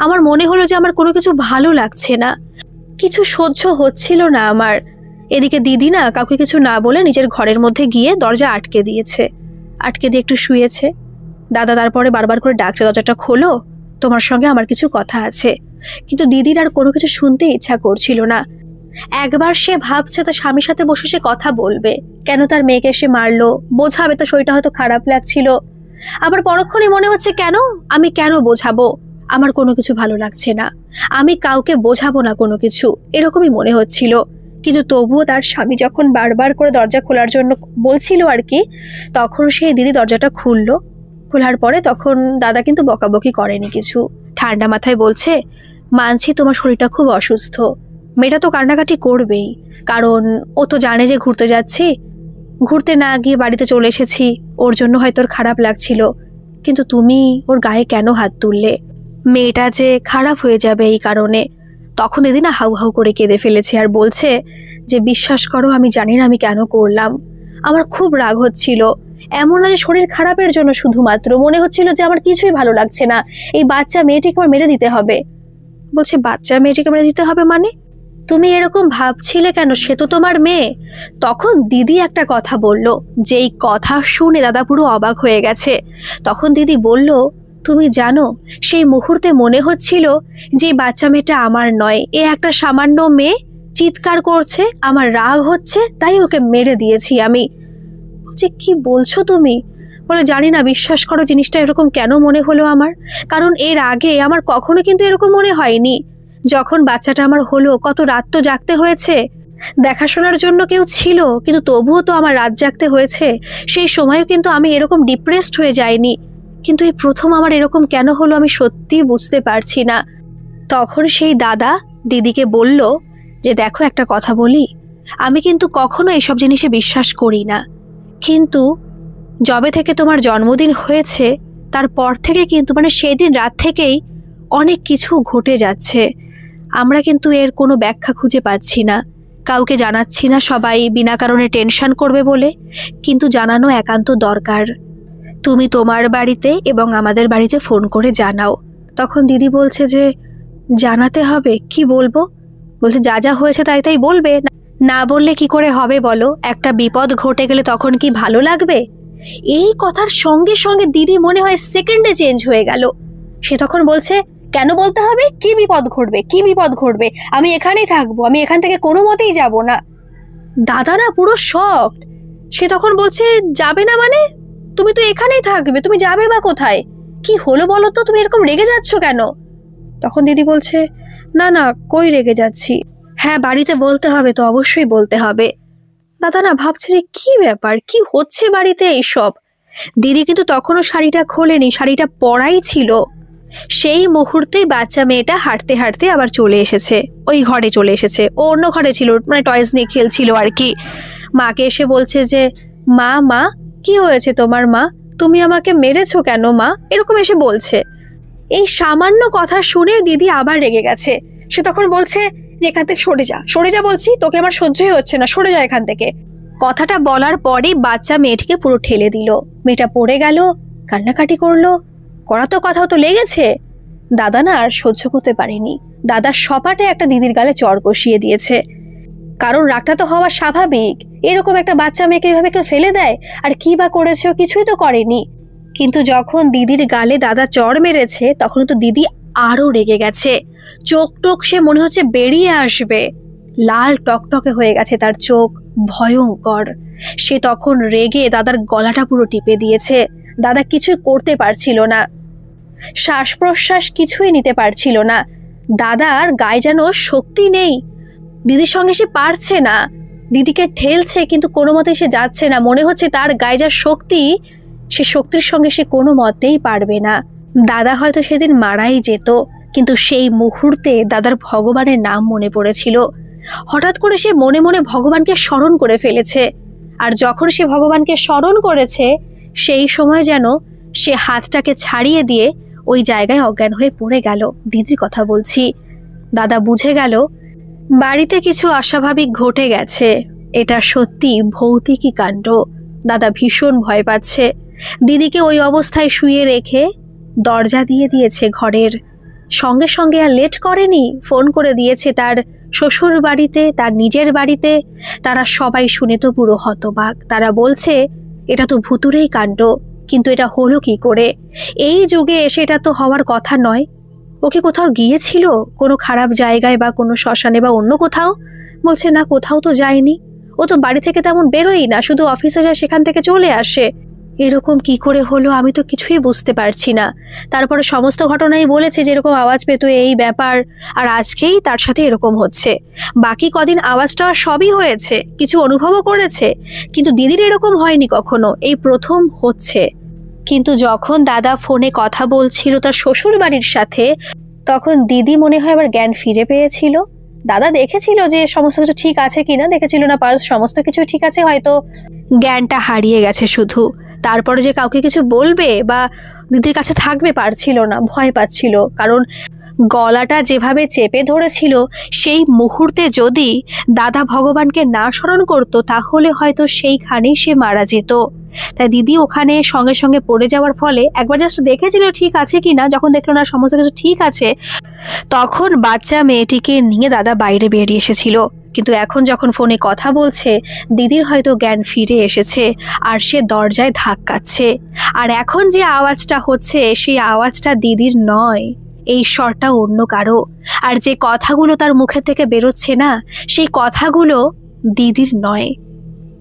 আমার মনে হলো যে আমার কোনো কিছু ভালো লাগছে না, কিছু সহ্য হচ্ছিল না আমার। এদিকে দিদি না কাউকে কিছু না বলে নিজের ঘরের মধ্যে গিয়ে দরজা আটকে দিয়েছে, আটকে দিয়ে একটু শুয়েছে। দাদা তারপরে বারবার করে ডাকছে দরজাটা খোলো, তোমার সঙ্গে আমার কিছু কথা আছে। কিন্তু দিদির আর কোনো কিছু শুনতে ইচ্ছা করছিল না। একবার সে ভাবছে তার স্বামীর সাথে বসে সে কথা বলবে, কেন তার মেয়েকে সে মারলো, বোঝাবে, তার শরীরটা হয়তো খারাপ লাগছিল। আবার পরক্ষণে মনে হচ্ছে কেন আমি কেন বোঝাবো, আমার কোনো কিছু ভালো লাগছে না, আমি কাউকে বোঝাবো না কোনো কিছু, এরকমই মনে হচ্ছিল। কিন্তু তবুও তার স্বামী যখন বারবার করে দরজা খোলার জন্য বলছিল আর কি, তখন সেই দিদি দরজাটা খুললো। খোলার পরে তখন দাদা কিন্তু বকাবকি করেনি কিছু, ঠান্ডা মাথায় বলছে মানছি তোমার শরীরটা খুব অসুস্থ, মেয়েটা তো কান্নাকাটি করবেই, কারণ ও তো জানে যে ঘুরতে যাচ্ছি, ঘুরতে না গিয়ে বাড়িতে চলে এসেছি, ওর জন্য হয়তো ওর খারাপ লাগছিল, কিন্তু তুমি ওর গায়ে কেন হাত তুললে, মেয়েটা যে খারাপ হয়ে যাবে এই কারণে। তখন দিদি না হাউ হাউ করে কেঁদে ফেলেছে আর বলছে যে বিশ্বাস করো আমি জানি না আমি কেন করলাম, আমার খুব রাগ হচ্ছিল, এমন না যে শরীর খারাপের জন্য, শুধুমাত্র মনে হচ্ছিল যে আমার কিছুই ভালো লাগছে না, এই বাচ্চা মেয়েটিকে আমার মেরে দিতে হবে। বলছে বাচ্চা মেয়েটিকে মেরে দিতে হবে মানে, তুমি এরকম ভাবছিলে কেন, সে তো তোমার মেয়ে। তখন দিদি একটা কথা বলল, যেই কথা শুনে দাদা পুরো অবাক হয়ে গেছে। তখন দিদি বলল তুমি জানো সেই মুহূর্তে মনে হচ্ছিল যে বাচ্চা মেয়েটা আমার নয়, এ একটা সামান্য মেয়ে, চিৎকার করছে, আমার রাগ হচ্ছে, তাই ওকে মেরে দিয়েছি আমি। যে কি বলছো তুমি? বলে জানি না, বিশ্বাস করো জিনিসটা এরকম কেন মনে হলো আমার, কারণ এর আগে আমার কখনো কিন্তু এরকম মনে হয়নি। যখন বাচ্চাটা আমার হলো কত রাত তো জাগতে হয়েছে, দেখাশোনার জন্য কেউ ছিল, কিন্তু তবুও তো আমার রাত জাগতে হয়েছে। সেই সময়ও কিন্তু আমি এরকম ডিপ্রেসড হয়ে যাইনি, কিন্তু এই প্রথম আমার এরকম কেন হলো আমি সত্যি বুঝতে পারছি না। তখন সেই দাদা দিদিকে বলল যে দেখো একটা কথা বলি, আমি কিন্তু কখনো এসব জিনিসে বিশ্বাস করি না, কিন্তু যবে থেকে তোমার জন্মদিন হয়েছে তারপর থেকে কিন্তু সেই দিন রাত থেকেই অনেক কিছু ঘটে যাচ্ছে। আমরা কিন্তু এর কোনো ব্যাখ্যা খুঁজে পাচ্ছি না, কাউকে জানাচ্ছি না, সবাই বিনা কারণে টেনশন করবে বলে, কিন্তু জানানো একান্ত দরকার। তুমি তোমার বাড়িতে এবং আমাদের বাড়িতে ফোন করে জানাও। তখন দিদি বলছে যে জানাতে হবে, কি বলবো? বলছে যা যা হয়েছে তাই তাই বলবে, না বললে কি করে হবে বলো? একটা বিপদ ঘটে গেলে তখন কি ভালো লাগবে? এই কথার সঙ্গে সঙ্গে দিদি মনে হয় সেকেন্ডে চেঞ্জ হয়ে গেল। সে তখন বলছে কেন বলতে হবে? কি বিপদ ঘটবে? কি বিপদ ঘটবে? আমি এখানেই থাকবো, আমি এখান থেকে কোনো মতেই যাব না। দাদা না পুরো শকড। সে তখন বলছে যাবে না মানে? তুমি তো এখানেই থাকবে, তুমি যাবে বা কোথায়? কি হলো বলো তো, তুমি এরকম রেগে যাচ্ছ কেন? তখন দিদি বলছে না না, কই রেগে যাচ্ছি, হ্যাঁ বাড়িতে বলতে হবে তো, অবশ্যই বলতে হবে। দাদা না ভাবছে যে কি ব্যাপার, কি হচ্ছে বাড়িতে এইসব। দিদি কিন্তু তখনও শাড়িটা খোলেনি, শাড়িটা পরাই ছিল। সেই মুহূর্তেই বাচ্চা মেয়েটা হাঁটতে হাঁটতে আবার চলে এসেছে, ওই ঘরে চলে এসেছে। ও অন্য ঘরে ছিল, টয়েস নিয়ে খেলছিল আর কি। মাকে এসে বলছে যে মা মা কি হয়েছে তোমার মা, তুমি আমাকে মেরেছো কেন মা, এরকম এসে বলছে। এই সামান্য কথা শুনে দিদি আবার রেগে গেছে। সে তখন বলছে যে এখান থেকে সরে যা, সরে যা বলছি, তোকে আমার সহ্যই হচ্ছে না, সরে যা এখান থেকে। কথাটা বলার পরেই বাচ্চা মেয়েটিকে পুরো ঠেলে দিল। মেয়েটা পড়ে গেল, কান্নাকাটি করলো। করা তো কথাও তো লেগেছে। দাদা না আর সহ্য করতে পারেনি, দাদা সপাটে একটা দিদির গালে চড় কষিয়ে দিয়েছে। কারণ রাগটা তো হওয়া স্বাভাবিক, এরকম একটা বাচ্চা মেয়েকে এভাবে কেউ ফেলে দেয়? আর কি বা করেছে, কিছুই তো করেনি। কিন্তু যখন দিদির গালে দাদা চড় মেরেছে তখন তো দিদি আরো রেগে গেছে। চোখ টোক সে মনে হচ্ছে বেরিয়ে আসবে, লাল টকটকে হয়ে গেছে তার চোখ, ভয়ঙ্কর। সে তখন রেগে দাদার গলাটা পুরো টিপে দিয়েছে। দাদা কিছুই করতে পারছিল না, শ্বাস প্রশ্বাস কিছুই নিতে পারছিল না। দাদার গায়ে যেন শক্তি নেই, দিদির সঙ্গে সে পারছে না। দিদিকে ঠেলছে কিন্তু কোনো মতে সে যাচ্ছে না। মনে হচ্ছে তার গায়ে যা শক্তি, সে শক্তির সঙ্গে সে কোনো মতেই পারবে না। দাদা হয়তো সেদিন মারাই যেত, কিন্তু সেই মুহূর্তে দাদার ভগবানের নাম মনে পড়েছিল। হঠাৎ করে সে মনে মনে ভগবানকে স্মরণ করে ফেলেছে। আর যখন সে ভগবানকে স্মরণ করেছে সেই সময় যেন সে হাতটাকে ছাড়িয়ে দিয়ে ওই জায়গায় অজ্ঞান হয়ে পড়ে গেল। দিদির কথা বলছি। দাদা বুঝে গেল বাড়িতে কিছু অস্বাভাবিক ঘটে গেছে, এটা সত্যি ভৌতিকই কাণ্ড। দাদা ভীষণ ভয় পাচ্ছে। দিদিকে ওই অবস্থায় শুয়ে রেখে দরজা দিয়ে দিয়েছে ঘরের। সঙ্গে সঙ্গে আর লেট করেনি, ফোন করে দিয়েছে তার শ্বশুর বাড়িতে, তার নিজের বাড়িতে। তারা সবাই শুনে তো পুরো হতবাক। তারা বলছে এটা তো ভুতুরেই কাণ্ড, কিন্তু এটা হলো কি করে? এই যুগে এসে এটা তো হওয়ার কথা নয়। ওকে কোথাও গিয়েছিল কোনো খারাপ জায়গায় বা কোনো শ্মশানে বা অন্য কোথাও? বলছে না, কোথাও তো যায়নি, ও তো বাড়ি থেকে তেমন বেরোই না, শুধু অফিসে যায়, সেখান থেকে চলে আসে। এরকম কি করে হলো আমি তো কিছুই বুঝতে পারছি না। তারপরে সমস্ত ঘটনাই বলেছে যেরকম আওয়াজ পেত এই ব্যাপার, আর আজকেই তার সাথে এরকম হচ্ছে। বাকি কদিন আওয়াজটা সবই হয়েছে, কিছু অনুভবও করেছে, কিন্তু দিদির এরকম হয়নি কখনো, এই প্রথম হচ্ছে। কিন্তু যখন দাদা ফোনে কথা বলছিল তার শ্বশুর বাড়ির সাথে, তখন দিদি মনে হয় আবার জ্ঞান ফিরে পেয়েছিল। দাদা দেখেছিল যে সমস্ত কিছু ঠিক আছে কিনা, দেখেছিল না পালস সমস্ত কিছু ঠিক আছে, হয়তো জ্ঞানটা হারিয়ে গেছে শুধু। তারপরে যে কাউকে কিছু বলবে বা দিদির কাছে থাকবে পারছিল না, ভয় পাচ্ছিল। কারণ গলাটা যেভাবে চেপে ধরেছিল, সেই মুহূর্তে যদি দাদা ভগবানকে না স্মরণ করতো তাহলে হয়তো সেইখানেই সে মারা যেত। তাই দিদি ওখানে সঙ্গে সঙ্গে পড়ে যাওয়ার ফলে একবার জাস্ট দেখেছিল ঠিক আছে কিনা, যখন দেখলো না সমস্ত কিছু ঠিক আছে, তখন বাচ্চা মেয়েটিকে নিয়ে দাদা বাইরে বেরিয়ে এসেছিল। কিন্তু এখন যখন ফোনে কথা বলছে, দিদির হয়তো জ্ঞান ফিরে এসেছে আর সে দরজায় ধাক্কাচ্ছে। আর এখন যে আওয়াজটা হচ্ছে সেই আওয়াজটা দিদির নয়, এই স্বরটা অন্য কারো। আর যে কথাগুলো তার মুখে থেকে বেরোচ্ছে না, সেই কথাগুলো দিদির নয়।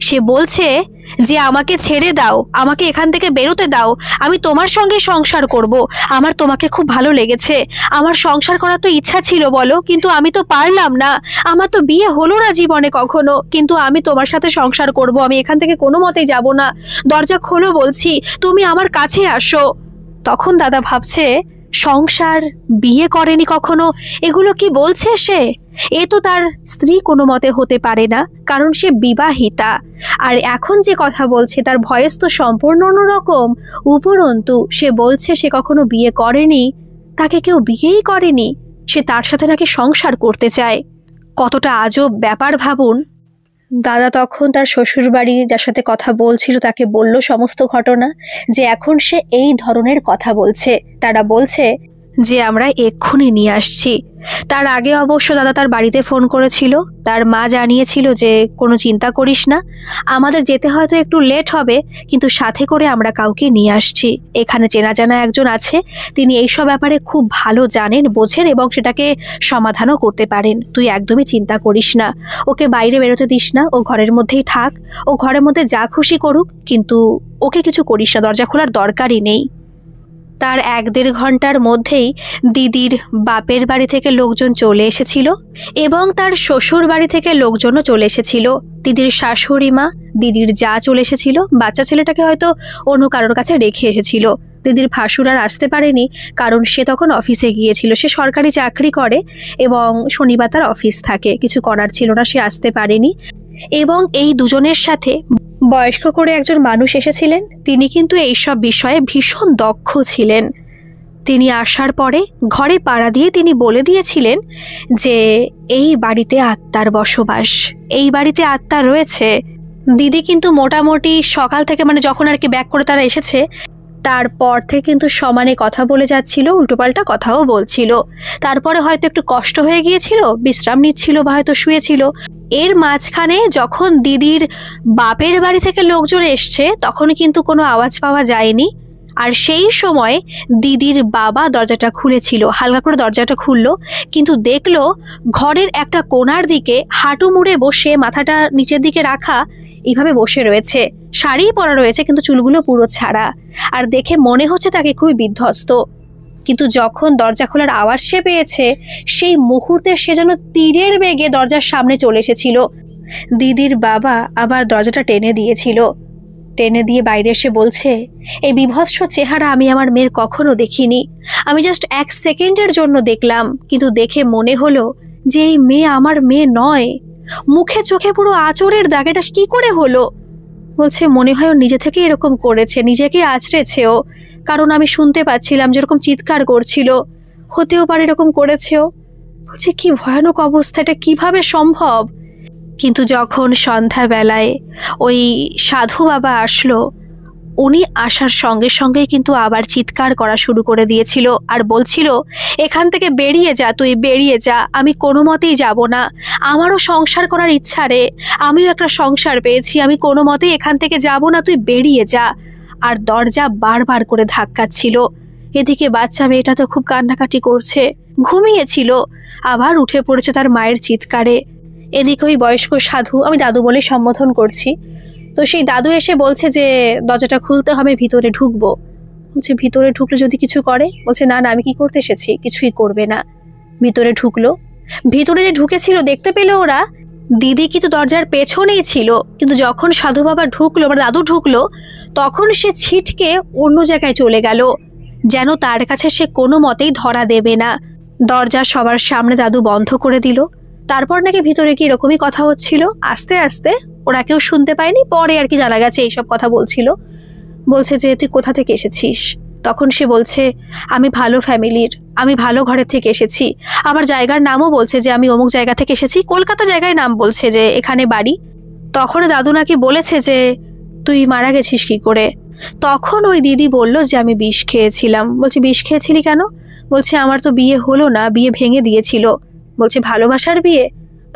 সে বলছে যে আমাকে ছেড়ে দাও, আমাকে এখান থেকে বেরোতে দাও, আমি তোমার সঙ্গে সংসার করব, আমার তোমাকে খুব ভালো লেগেছে, আমার সংসার করার তো ইচ্ছা ছিল বলো, কিন্তু আমি তো পারলাম না, আমার তো বিয়ে হলো না জীবনে কখনো, কিন্তু আমি তোমার সাথে সংসার করব, আমি এখান থেকে কোনো মতেই যাব না, দরজা খোলো বলছি, তুমি আমার কাছে আসো। তখন দাদা ভাবছে, সংসার, বিয়ে করেনি কখনো, এগুলো কি বলছে সে? এ তো তার স্ত্রী কোনো মতে হতে পারে না, কারণ সে বিবাহিতা। আর এখন যে কথা বলছে তার ভয়েস তো সম্পূর্ণ অন্যরকম। উপরন্তু সে বলছে সে কখনো বিয়ে করেনি, তাকে কেউ বিয়েই করেনি, সে তার সাথে নাকি সংসার করতে চায়। কতটা আজব ব্যাপার ভাবুন। দাদা তখন তার শ্বশুরবাড়ির যার সাথে কথা বলছিল তাকে বলল সমস্ত ঘটনা, যে এখন সে এই ধরনের কথা বলছে। তারা বলছে যে আমরা এক্ষুনি নিয়ে আসছি। তার আগে অবশ্য দাদা তার বাড়িতে ফোন করেছিল, তার মা জানিয়েছিল যে কোনো চিন্তা করিস না, আমাদের যেতে হয়তো একটু লেট হবে, কিন্তু সাথে করে আমরা কাউকে নিয়ে আসছি, এখানে চেনা জানা একজন আছে, তিনি এইসব ব্যাপারে খুব ভালো জানেন, বোঝেন এবং সেটাকে সমাধানও করতে পারেন, তুই একদমই চিন্তা করিস না, ওকে বাইরে বেরোতে দিস না, ও ঘরের মধ্যেই থাক, ও ঘরের মধ্যে যা খুশি করুক, কিন্তু ওকে কিছু করিস না, দরজা খোলার দরকারই নেই। তার 1-1.5 ঘন্টার মধ্যেই দিদির বাপের বাড়ি থেকে লোকজন চলে এসেছিল এবং তার শ্বশুর বাড়ি থেকে লোকজনও চলে এসেছিল। দিদির শাশুড়ি মা, দিদির যা চলে এসেছিল, বাচ্চা ছেলেটাকে হয়তো অন্য কারোর কাছে রেখে এসেছিল। দিদির ভাসুর আর আসতে পারেনি, কারণ সে তখন অফিসে গিয়েছিল, সে সরকারি চাকরি করে এবং শনিবার তার অফিস থাকে, কিছু করার ছিল না, সে আসতে পারেনি। এবং এই দুজনের সাথে বয়স্ক করে একজন মানুষ এসেছিলেন, তিনি কিন্তু এইসব বিষয়ে ভীষণ দক্ষ ছিলেন। তিনি আসার পরে ঘরে পাড়া দিয়ে তিনি বলে দিয়েছিলেন যে এই বাড়িতে আত্মার বসবাস, এই বাড়িতে আত্মা রয়েছে। দিদি কিন্তু মোটামুটি সকাল থেকে, মানে যখন আর কি ব্যাক করে তারা এসেছে তারপর থেকে কিন্তু সমানে কথা বলে যাচ্ছিল, উল্টোপাল্টা কথাও বলছিল। তারপরে হয়তো একটু কষ্ট হয়ে গিয়েছিল, বিশ্রাম নিচ্ছিল বা হয়তো শুয়েছিল। এর মাঝখানে যখন দিদির বাপের বাড়ি থেকে লোকজন এসছে তখন কিন্তু কোনো আওয়াজ পাওয়া যায়নি। আর সেই সময় দিদির বাবা দরজাটা খুলেছিল, হালকা করে দরজাটা খুললো, কিন্তু দেখলো ঘরের একটা কোণার দিকে হাঁটু মুড়ে বসে, মাথাটা নিচের দিকে রাখা, এইভাবে বসে রয়েছে, শাড়ি পরা রয়েছে কিন্তু চুলগুলো পুরো ছাড়া, আর দেখে মনে হচ্ছে তাকে খুবই বিধ্বস্ত। কিন্তু যখন দরজা খোলার আওয়াজ সে পেয়েছে সেই মুহূর্তে সে যেন তীরের বেগে দরজার সামনে চলে এসেছিল। দিদির বাবা আবার দরজাটা টেনে দিয়েছিল, টেনে দিয়ে বাইরে এসে বলছে, এই বিভৎস চেহারা আমি আমার মেয়ের কখনো দেখিনি, আমি জাস্ট 1 সেকেন্ডের জন্য দেখলাম, কিন্তু দেখে মনে হলো যে এই মেয়ে আমার মেয়ে নয়। মুখে চোখে পুরো আঁচড়ের দাগ, এটা কি করে হলো? বলছে মনে হয় ও নিজে থেকে এরকম করেছে, নিজেকে আঁচড়েছে ও, কারণ আমি শুনতে পাচ্ছিলাম যেরকম চিৎকার করছিল, হতেও পারে এরকম করেছে ও। বলছে কি ভয়ানক অবস্থা, এটা কিভাবে সম্ভব? কিন্তু যখন সন্ধ্যাবেলায় ওই সাধু বাবা আসলো, উনি আসার সঙ্গে সঙ্গেই কিন্তু আবার চিৎকার করা শুরু করে দিয়েছিল আর বলছিল, এখান থেকে বেরিয়ে যা, তুই বেরিয়ে যা, আমি কোনো মতেই যাব না, আমারও সংসার করার ইচ্ছা রে, আমিও একটা সংসার পেয়েছি, আমি কোনো মতেই এখান থেকে যাব না, তুই বেরিয়ে যা। আর দরজা বারবার করে ধাক্কাচ্ছিল। এদিকে বাচ্চা মেয়েটা তো খুব কান্নাকাটি করছে, ঘুমিয়েছিল, আবার উঠে পড়েছে তার মায়ের চিৎকারে। এদিকে ওই বয়স্ক সাধু, আমি দাদু বলে সম্বোধন করছি, তো সেই দাদু এসে বলছে যে দরজাটা খুলতে হবে, ভিতরে ঢুকবো। বলছে ভিতরে ঢুকলে যদি কিছু করে? বলছে না না, আমি কি করতে এসেছি, কিছুই করবে না। ভিতরে ঢুকলো, ভিতরে যে ঢুকেছিল দেখতে পেলো ওরা দিদি কিন্তু দরজার পেছনেই ছিল, কিন্তু যখন সাধু বাবা ঢুকলো, মানে দাদু ঢুকলো, তখন সে ছিটকে অন্য জায়গায় চলে গেল, যেন তার কাছে সে কোনো মতেই ধরা দেবে না। দরজা সবার সামনে দাদু বন্ধ করে দিল। তারপর নাকি ভিতরে কি এরকমই কথা হচ্ছিল, আস্তে আস্তে ওরা কেউ শুনতে পায়নি, পরে আর কি জানা গেছে এইসব কথা বলছিল। বলছে যে তুই কোথা থেকে এসেছিস? তখন সে বলছে আমি ভালো ফ্যামিলির, আমি ভালো ঘরের থেকে এসেছি, আবার জায়গার নামও বলছে যে আমি অমুক জায়গা থেকে এসেছি, কলকাতা জায়গায় নাম বলছে যে এখানে বাড়ি। তখন দাদু নাকি বলেছে যে তুই মারা গেছিস কি করে? তখন ওই দিদি বলল যে আমি বিষ খেয়েছিলাম। বলছে বিষ খেয়েছিলি কেন? বলছে আমার তো বিয়ে হলো না, বিয়ে ভেঙে দিয়েছিল। বলছে ভালোবাসার বিয়ে?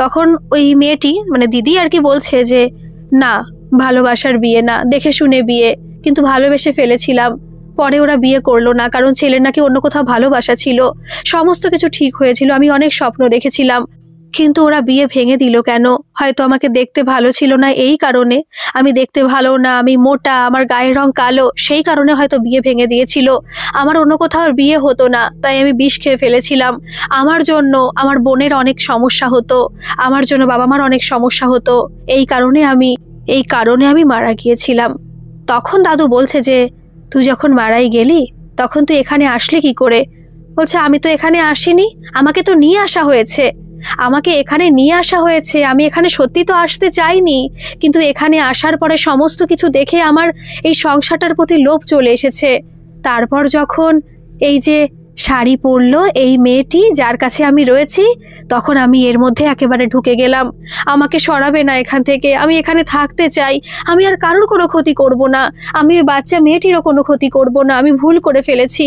তখন ওই মেয়েটি, মানে দিদি আর কি বলছে যে না, ভালোবাসার বিয়ে না, দেখে শুনে বিয়ে, কিন্তু ভালোবেসে ফেলেছিলাম, পরে ওরা বিয়ে করলো না, কারণ ছেলের নাকি অন্য কোথাও ভালোবাসা ছিল, সমস্ত কিছু ঠিক হয়েছিল, আমি অনেক স্বপ্ন দেখেছিলাম, কিন্তু ওরা বিয়ে ভেঙে দিল কেন? হয়তো আমাকে দেখতে ভালো ছিল না এই কারণে। আমি দেখতে ভালো না, আমি মোটা, আমার গায়ের রং কালো, সেই কারণে হয়তো বিয়ে ভেঙে দিয়েছিল। আমার অন্য কোথাও আর বিয়ে হতো না, তাই আমি বিষ খেয়ে ফেলেছিলাম। আমার জন্য আমার বোনের অনেক সমস্যা হতো, আমার জন্য বাবা মার অনেক সমস্যা হতো, এই কারণে আমি মারা গিয়েছিলাম। তখন দাদু বলছে যে তুই যখন মারাই গেলি তখন তুই এখানে আসলি কি করে? বলছে আমি তো এখানে আসিনি, আমাকে তো নিয়ে আসা হয়েছে, আমাকে এখানে নিয়ে আসা হয়েছে। আমি এখানে সত্যি তো আসতে চাইনি, কিন্তু এখানে আসার পরে সমস্ত কিছু দেখে আমার এই সংসারটার প্রতি লোভ চলে এসেছে। তারপর যখন এই যে শাড়ি পরলো এই মেয়েটি যার কাছে আমি রয়েছি, তখন আমি এর মধ্যে একেবারে ঢুকে গেলাম। আমাকে সরাবে না এখান থেকে, আমি এখানে থাকতে চাই। আমি আর কারোর কোনো ক্ষতি করব না, আমি ওই বাচ্চা মেয়েটিরও কোনো ক্ষতি করব না। আমি ভুল করে ফেলেছি,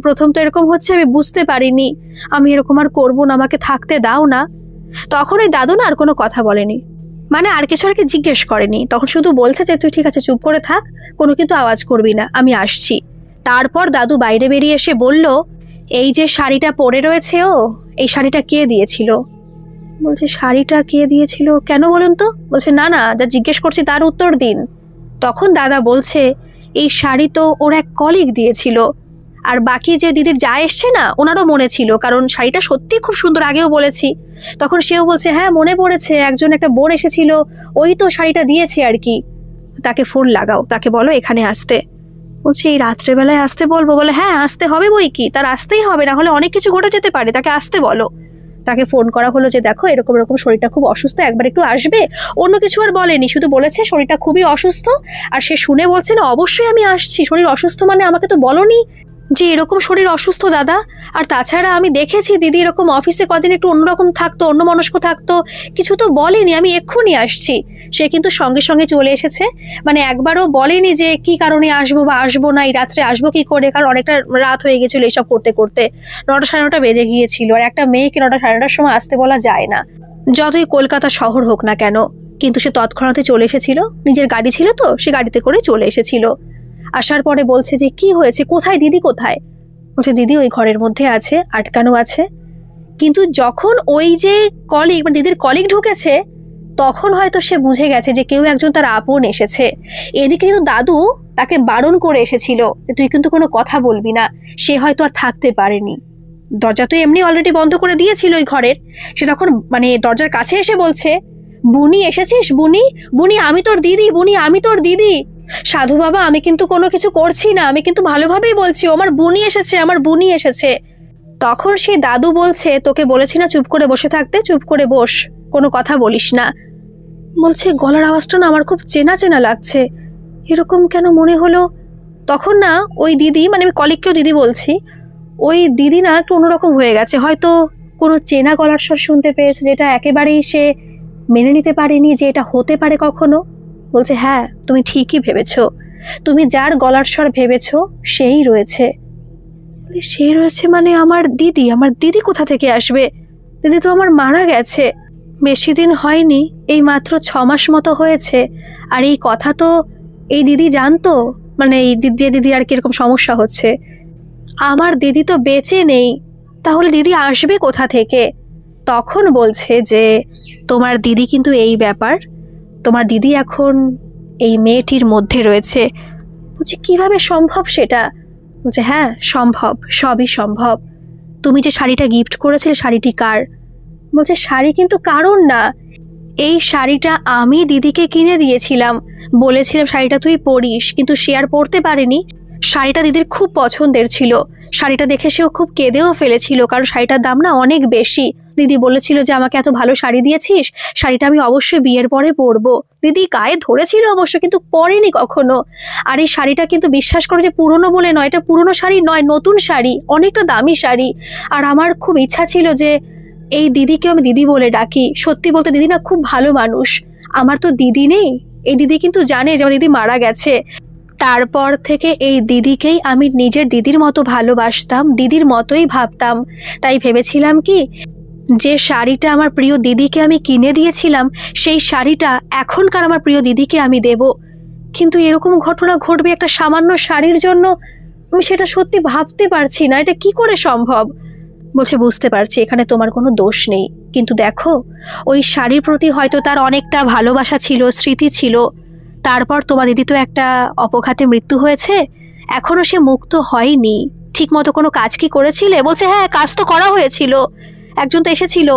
প্রথম তো এরকম হচ্ছে, আমি বুঝতে পারিনি। আমি এরকম আর করবো না, আমাকে থাকতে দাও না। তখন ওই দাদু না আর কোনো কথা বলেনি, মানে আর কিছু আর কি জিজ্ঞেস করেনি। তখন শুধু বলছে যে তুই ঠিক আছে চুপ করে থাক, কোনো কিন্তু আওয়াজ করবি না, আমি আসছি। তারপর দাদু বাইরে বেরিয়ে এসে বলল, এই যে শাড়িটা পরে রয়েছে ও, এই শাড়িটা কে দিয়েছিল? বলছে শাড়িটা কে দিয়েছিল কেন বলুন তো? বলছে না না, যা জিজ্ঞেস করছি তার উত্তর দিন। তখন দাদা বলছে এই শাড়ি তো ওর এক কলিগ দিয়েছিল, আর বাকি যে দিদির যা এসছে না ওনারও মনে ছিল, কারণ শাড়িটা সত্যি খুব সুন্দর, আগেও বলেছি। তখন সেও বলছে হ্যাঁ মনে পড়েছে, একটা বোন এসেছিল, ওই তো শাড়িটা দিয়েছে আর কি। তাকে ফোন লাগাও, তাকে বলো এখানে আসতে। বলছে এই রাত্রেবেলায় আসতে বলবো? বলে হ্যাঁ আসতে হবে, বই কি, তার আসতেই হবে, না হলে অনেক কিছু ঘটে যেতে পারে, তাকে আসতে বলো। তাকে ফোন করা হলো যে দেখো এরকম এরকম শরীরটা খুব অসুস্থ, একবার একটু আসবে। অন্য কিছু আর বলেনি, শুধু বলেছে শরীরটা খুবই অসুস্থ। আর সে শুনে বলছে না অবশ্যই আমি আসছি, শরীর অসুস্থ মানে আমাকে তো বলনি যে এরকম শরীর অসুস্থ দাদা। আর তাছাড়া আমি দেখেছি দিদি এরকম অফিসে কদিন একটু অন্যরকম থাকতো, অন্যমনস্ক থাকতো, কিছু তো বলেনি, আমি এক্ষুনি আসছি। সে কিন্তু সঙ্গে সঙ্গে চলে এসেছে, মানে একবারও বলেনি যে কি কারণে আসবো বা আসবো না, এই রাত্রে আসবো কি করে, কারণ অনেকটা রাত হয়ে গেছিল এইসব করতে করতে, 9টা সাড়ে 9টা বেজে গিয়েছিল। আর একটা মেয়েকে 9টা সাড়ে 9টার সময় আসতে বলা যায় না, যতই কলকাতা শহর হোক না কেন। কিন্তু সে তৎক্ষণাৎই চলে এসেছিল, নিজের গাড়ি ছিল তো, সে গাড়িতে করে চলে এসেছিল। আসার পরে বলছে যে কি হয়েছে, কোথায় দিদি, কোথায়? বলছে দিদি ওই ঘরের মধ্যে আছে, আটকানো আছে। কিন্তু যখন ওই যে কলিগ মানে দিদির কলিগ ঢুকেছে, তখন হয়তো সে বুঝে গেছে যে কেউ একজন তার আপন এসেছে। এদিকে কিন্তু দাদু তাকে বারণ করে এসেছিল যে তুই কিন্তু কোনো কথা বলবি না। সে হয়তো আর থাকতে পারেনি, দরজা তো এমনি অলরেডি বন্ধ করে দিয়েছিল ওই ঘরের। সে তখন মানে দরজার কাছে এসে বলছে বুনি এসেছিস, বুনি, বুনি আমি তোর দিদি, বুনি আমি তোর দিদি। সাধু বাবা আমি কিন্তু কোনো কিছু করছি না, আমি কিন্তু ভালোভাবেই বলছি, আমার বুনি এসেছে, আমার বুনি এসেছে। তখন সেই দাদু বলছে তোকে বলেছি না চুপ করে বসে থাকতে, চুপ করে বস, কোনো কথা বলিস না। বলছে গলার আওয়াজটা না আমার খুব চেনা চেনা লাগছে, এরকম কেন মনে হলো? তখন না ওই দিদি, মানে আমি কলিগকেও দিদি বলছি, ওই দিদি না একটু অন্যরকম হয়ে গেছে, হয়তো কোনো চেনা গলার স্বর শুনতে পেয়েছে, যেটা একেবারেই সে মেনে নিতে পারেনি যে এটা হতে পারে কখনো। বলছে হ্যাঁ তুমি ঠিকই ভেবেছ, তুমি যার গলার স্বর ভেবেছ সেই রয়েছে। সেই রয়েছে মানে আমার দিদি, আমার দিদি কোথা থেকে আসবে? দিদি তো আমার মারা গেছে, বেশি দিন হয়নি, এই মাত্র 6 মাস মতো হয়েছে। আর এই কথা তো এই দিদি জানতো, মানে এই যে দিদি আর কিরকম সমস্যা হচ্ছে, আমার দিদি তো বেঁচে নেই, তাহলে দিদি আসবে কোথা থেকে? তখন বলছে যে তোমার দিদি কিন্তু এই ব্যাপার, তোমার দিদি এখন এই মেয়েটির মধ্যে রয়েছে। বলছে কিভাবে সম্ভব সেটা? বলছে হ্যাঁ সম্ভব, সবই সম্ভব। তুমি যে শাড়িটা গিফট করেছিলে শাড়িটি কার? বলছে শাড়ি কিন্তু কারণ না, এই শাড়িটা আমি দিদিকে কিনে দিয়েছিলাম, বলেছিলাম শাড়িটা তুই পরিস, কিন্তু সে আর পরতে পারেনি। শাড়িটা দিদির খুব পছন্দের ছিল, শাড়িটা দেখে সেও খুব কেঁদেও ফেলেছিল, কারণ শাড়িটার দাম না অনেক বেশি। দিদি বলেছিল যে আমাকে এত ভালো শাড়ি দিয়েছিস, শাড়িটা আমি অবশ্যই বিয়ের পরে পরবো। দিদি গায়ে ধরেছিল অবশ্য, কিন্তু পরেনি কখনো। আর এই শাড়িটা কিন্তু বিশ্বাস করে যে পুরনো বলে নয়, এটা পুরনো শাড়ি নয়, নতুন শাড়ি, অনেকটা দামি শাড়ি। আর আমার খুব ইচ্ছা ছিল যে এই দিদিকে আমি দিদি বলে ডাকি। সত্যি বলতে দিদি না খুব ভালো মানুষ, আমার তো দিদি নেই, এই দিদি কিন্তু জানে যে আমার দিদি মারা গেছে। তারপর থেকে এই দিদিকেই আমি নিজের দিদির মতো ভালোবাসতাম, দিদির মতোই ভাবতাম। তাই ভেবেছিলাম কি যে শাড়িটা আমার প্রিয় দিদিকে আমি কিনে দিয়েছিলাম, সেই শাড়িটা এখনকার আমার প্রিয় দিদিকে আমি দেব। কিন্তু এরকম ঘটনা ঘটবে একটা সামান্য শাড়ির জন্য, আমি সেটা সত্যি ভাবতে পারছি না, এটা কি করে সম্ভব? বলছে বুঝতে পারছি এখানে তোমার কোনো দোষ নেই, কিন্তু দেখো ওই শাড়ির প্রতি হয়তো তার অনেকটা ভালোবাসা ছিল, স্মৃতি ছিল। তারপর তোমার দিদি তো একটা অপঘাতে মৃত্যু হয়েছে, এখনো সে মুক্ত হয়নি। ঠিক মতো কোনো কাজ কি করেছিলে? বলছে হ্যাঁ, কাজ তো করা হয়েছিল, একজন তো এসেছিল,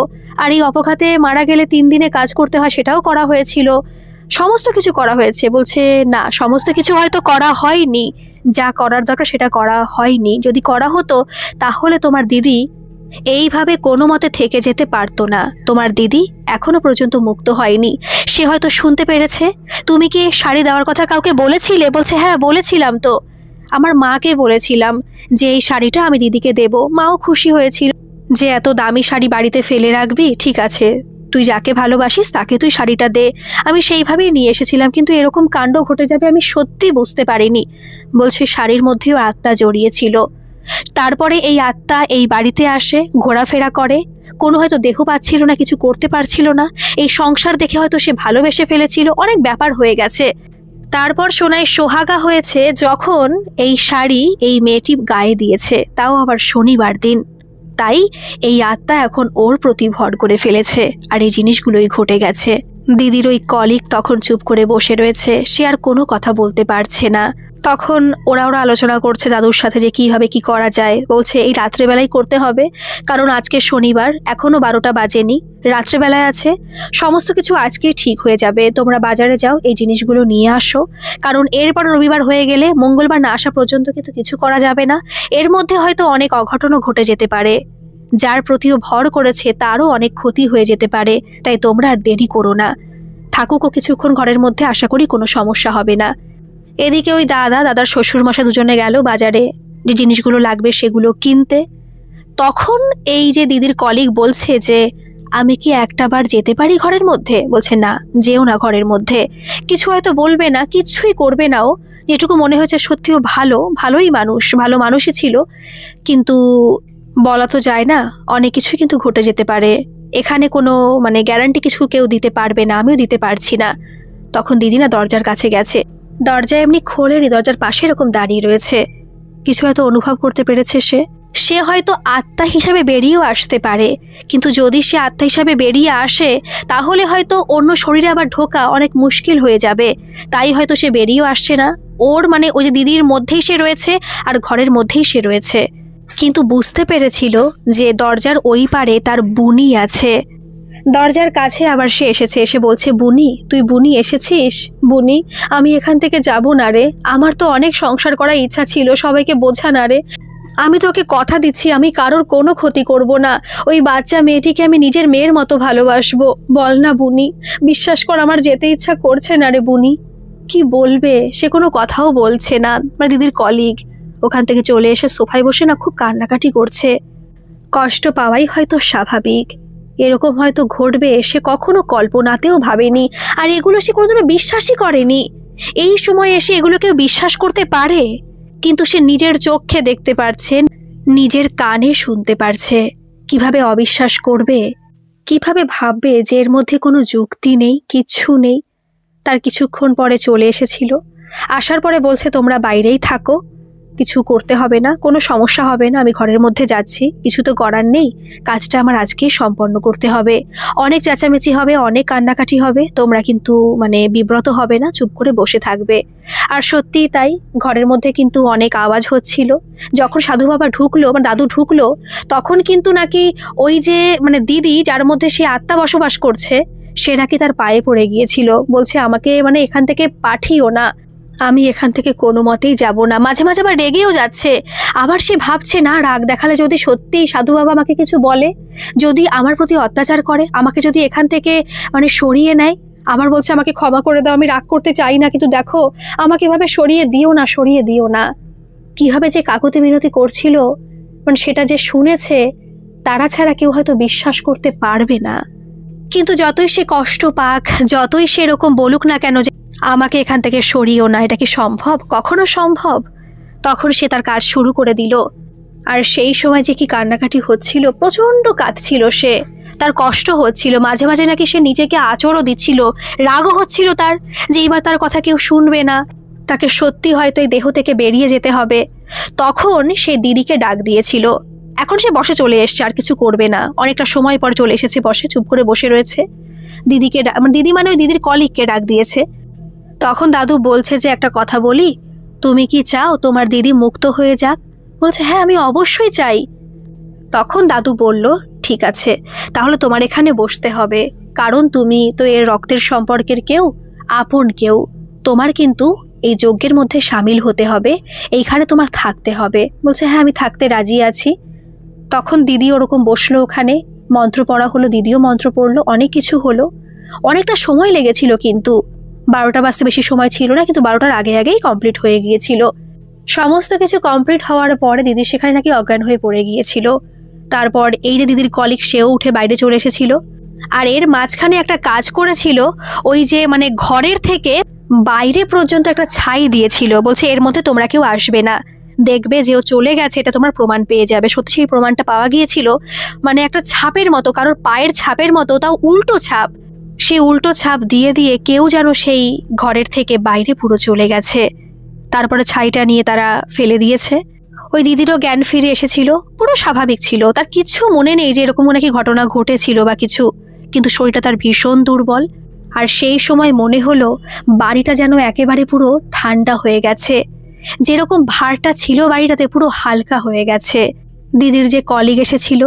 আর এই অপঘাতে মারা গেলে 3 দিনে কাজ করতে হয়, সেটাও করা হয়েছিল, সমস্ত কিছু করা হয়েছে। বলছে না, সমস্ত কিছু হয়তো করা হয়নি, যা করার দরকার সেটা করা হয়নি। যদি করা হতো তাহলে তোমার দিদি এইভাবে কোনো মতে থেকে যেতে পারতো না। তোমার দিদি এখনো পর্যন্ত মুক্ত হয়নি, সে হয়তো শুনতে পেরেছে। তুমি কি শাড়ি দেওয়ার কথা কাউকে বলেছিলে? বলছে হ্যাঁ বলেছিলাম তো, আমার মাকে বলেছিলাম যে এই শাড়িটা আমি দিদিকে দেব। মাও খুশি হয়েছিল যে এত দামি শাড়ি বাড়িতে ফেলে রাখবি, ঠিক আছে তুই যাকে ভালোবাসিস তাকে তুই শাড়িটা দে। আমি সেইভাবেই নিয়ে এসেছিলাম, কিন্তু এরকম কাণ্ড ঘটে যাবে আমি সত্যি বুঝতে পারিনি। বলছে শাড়ির মধ্যেও আত্মা জড়িয়েছিল। তারপরে এই আত্মা এই বাড়িতে আসে, ঘোরাফেরা করে, কোনো হয়তো দেহ পাচ্ছিল না, কিছু করতে পারছিল না, এই সংসার দেখে হয়তো সে ভালোবেসে ফেলেছিল, অনেক ব্যাপার হয়ে গেছে। তারপর শোনায় সোহাগা হয়েছে যখন এই শাড়ি এই মেয়েটি গায়ে দিয়েছে, তাও আবার শনিবার দিন। তাই এই আত্মা এখন ওর প্রতি ভর করে ফেলেছে, আর এই জিনিসগুলোই ঘটে গেছে। দিদির ওই কলিগ তখন চুপ করে বসে রয়েছে, সে আর কোনো কথা বলতে পারছে না। তখন ওরা আলোচনা করছে দাদুর সাথে যে কিভাবে কি করা যায়। বলছে এই রাত্রেবেলায় করতে হবে, কারণ আজকে শনিবার, এখনো 12টা বাজেনি, রাত্রেবেলায় আছে, সমস্ত কিছু আজকে ঠিক হয়ে যাবে। তোমরা বাজারে যাও, এই জিনিসগুলো নিয়ে আসো, কারণ এরপর রবিবার হয়ে গেলে মঙ্গলবার না আসা পর্যন্ত কিন্তু কিছু করা যাবে না। এর মধ্যে হয়তো অনেক অঘটনও ঘটে যেতে পারে, যার প্রতিও ভর করেছে তারও অনেক ক্ষতি হয়ে যেতে পারে। তাই তোমরা আর দেরি করো না, থাকুকও কিছুক্ষণ ঘরের মধ্যে, আশা করি কোনো সমস্যা হবে না। এদিকে ওই দাদার শ্বশুরমশাই দুজনে গেল বাজারে, যে জিনিসগুলো লাগবে সেগুলো কিনতে। তখন এই যে দিদির কলিগ বলছে যে আমি কি একটা বার যেতে পারি ঘরের মধ্যে? বলছে না, যেও না ঘরের মধ্যে, কিছু হয়তো বলবে না, কিছুই করবে না। ও যেটুকু মনে হয়েছে সত্যিও ভালোই মানুষ, ভালো মানুষই ছিল, কিন্তু বলা তো যায় না, অনেক কিছুই কিন্তু ঘটে যেতে পারে। এখানে কোনো গ্যারান্টি কিছু কেউ দিতে পারবে না, আমিও দিতে পারছি না। তখন দিদি না দরজার কাছে গেছে, দরজা এমনি খোলেনি, দরজার পাশে এরকম দাঁড়িয়ে রয়েছে। কিছু হয়তো অনুভব করতে পেরেছে সে হয়তো আত্মা হিসাবে বেরিয়েও আসতে পারে, কিন্তু যদি সে আত্মা হিসাবে বেরিয়ে আসে তাহলে হয়তো অন্য শরীরে আবার ঢোকা অনেক মুশকিল হয়ে যাবে। তাই হয়তো সে বেরিয়েও আসছে না। ওর ওই যে দিদির মধ্যেই সে রয়েছে, আর ঘরের মধ্যেই সে রয়েছে, কিন্তু বুঝতে পেরেছিল যে দরজার ওই পারে তার বুনি আছে। দরজার কাছে আবার সে এসেছে, এসে বলছে বুনি, তুই বুনি এসেছিস? বুনি, আমি এখান থেকে যাব না রে, আমার তো অনেক সংসার করার ইচ্ছা ছিল, সবাইকে বোঝা না রে, আমি তোকে কথা দিচ্ছি আমি কারোর কোনো ক্ষতি করব না, ওই বাচ্চা মেয়েটিকে আমি নিজের মেয়ের মতো ভালোবাসবো, বল না বুনি, বিশ্বাস কর আমার যেতে ইচ্ছা করছে না রে। বুনি কি বলবে, সে কোনো কথাও বলছে না। দিদির কলিগ ওখান থেকে চলে এসে সোফায় বসে না খুব কান্নাকাটি করছে। কষ্ট পাওয়াই হয়তো স্বাভাবিক, এরকম হয়তো ঘটবে সে কখনো কল্পনাতেও ভাবেনি, আর এগুলো সে কোনোদিনও বিশ্বাসই করেনি। এই সময় এসে এগুলো কেউ বিশ্বাস করতে পারে? কিন্তু সে নিজের চোখে দেখতে পারছে, নিজের কানে শুনতে পারছে। কিভাবে অবিশ্বাস করবে, কিভাবে ভাববে যে এর মধ্যে কোনো যুক্তি নেই, কিচ্ছু নেই। তার কিছুক্ষণ পরে চলে এসেছিল, আসার পরে বলছে তোমরা বাইরেই থাকো, কিছু করতে হবে না, কোনো সমস্যা হবে না, আমি ঘরের মধ্যে যাচ্ছি, কিছু তো করার নেই, কাজটা আমার আজকেই সম্পন্ন করতে হবে। অনেক চেঁচামেচি হবে, অনেক কান্নাকাটি হবে, তোমরা কিন্তু বিব্রত হবে না, চুপ করে বসে থাকবে। আর সত্যিই তাই, ঘরের মধ্যে কিন্তু অনেক আওয়াজ হচ্ছিল। যখন সাধু বাবা ঢুকলো, দাদু ঢুকলো, তখন কিন্তু নাকি ওই যে দিদি যার মধ্যে সে আত্মা বসবাস করছে, সে নাকি তার পায়ে পড়ে গিয়েছিল। বলছে আমাকে এখান থেকে পাঠিও না, আমি এখান থেকে কোনো মতেই যাব না। মাঝে মাঝে আবার রেগেও যাচ্ছে, আবার সে ভাবছে না রাগ দেখালে যদি সত্যি সাধু বাবা আমাকে কিছু বলে, যদি আমার প্রতি অত্যাচার করে, আমাকে যদি এখান থেকে সরিয়ে নেয়, আবার বলছে আমাকে ক্ষমা করে দাও, আমি রাগ করতে চাই না, কিন্তু দেখো আমাকে এভাবে সরিয়ে দিও না। কিভাবে যে কাকুতি মিনতি করছিল, সেটা যে শুনেছে তারা ছাড়া কেউ হয়তো বিশ্বাস করতে পারবে না। কিন্তু যতই সে কষ্ট পাক, যতই সে এরকম বলুক না কেন যে আমাকে এখান থেকে সরিয়েও না, এটা কি সম্ভব? কখনো সম্ভব? তখন সে তার কাজ শুরু করে দিল। আর সেই সময় যে কি কান্নাকাটি হচ্ছিল, প্রচণ্ড কাঁদছিল সে, তার কষ্ট হচ্ছিল, মাঝে মাঝে নাকি সে নিজেকে আঁচড়ও দিচ্ছিল, রাগও হচ্ছিল তার যে এবার তার কথা কেউ শুনবে না, তাকে সত্যি হয়তো এই দেহ থেকে বেরিয়ে যেতে হবে। তখন সে দিদিকে ডাক দিয়েছিল এখন সে বসে চলে এসছে, আর কিছু করবে না। অনেকটা সময় পর চলে এসেছে বসে, চুপ করে বসে রয়েছে। দিদিকে দিদি মানে ওই দিদির কলিগকে ডাক দিয়েছে। তখন দাদু বলছে যে একটা কথা বলি, তুমি কি চাও তোমার দিদি মুক্ত হয়ে যাক? বলছে হ্যাঁ আমি অবশ্যই চাই। তখন দাদু বলল ঠিক আছে, তাহলে তোমার এখানে বসতে হবে, কারণ তুমি তো এর রক্তের সম্পর্কের কেউ, আপন কেউ। তোমার কিন্তু এই যজ্ঞের মধ্যে সামিল হতে হবে, এইখানে তোমার থাকতে হবে। বলছে হ্যাঁ আমি থাকতে রাজি আছি। তখন দিদি ওরকম বসলো, ওখানে মন্ত্র পড়া হলো, দিদিও মন্ত্র পড়লো, অনেক কিছু হলো। অনেকটা সময় লেগেছিল, কিন্তু 12টা বাজতে বেশি সময় ছিল না, কিন্তু 12টার আগেই কমপ্লিট হয়ে গিয়েছিল। সমস্ত কিছু কমপ্লিট হওয়ার পরে দিদি সেখানে নাকি অজ্ঞান হয়ে পড়ে গিয়েছিল। তারপর এই যে দিদির কলিগ, সেও উঠে বাইরে চলে এসেছিল। আর এর মাঝখানে একটা কাজ করেছিল, ওই যে মানে ঘরের থেকে বাইরে পর্যন্ত একটা ছাই দিয়েছিল। বলছে এর মধ্যে তোমরা কেউ আসবে না, দেখবে যে ও চলে গেছে, এটা তোমার প্রমাণ পেয়ে যাবে। সত্যি সেই প্রমাণটা পাওয়া গিয়েছিল, মানে একটা ছাপের মতো, কারোর পায়ের ছাপের মতো, তাও উল্টো ছাপ। সেই উল্টো ছাপ দিয়ে দিয়ে কেউ যেন সেই ঘরের থেকে বাইরে পুরো চলে গেছে। তারপরে ছাইটা নিয়ে তারা ফেলে দিয়েছে। ওই দিদিরও জ্ঞান ফিরে এসেছিল, পুরো স্বাভাবিক ছিল, তার কিছু মনে নেই যে এরকম নাকি ঘটনা ঘটেছিল বা কিছু, কিন্তু শরীরটা তার ভীষণ দুর্বল। আর সেই সময় মনে হলো বাড়িটা যেন একেবারে পুরো ঠান্ডা হয়ে গেছে, যেরকম ভারটা ছিল বাড়িটাতে পুরো হালকা হয়ে গেছে। দিদির যে কলিগ এসেছিল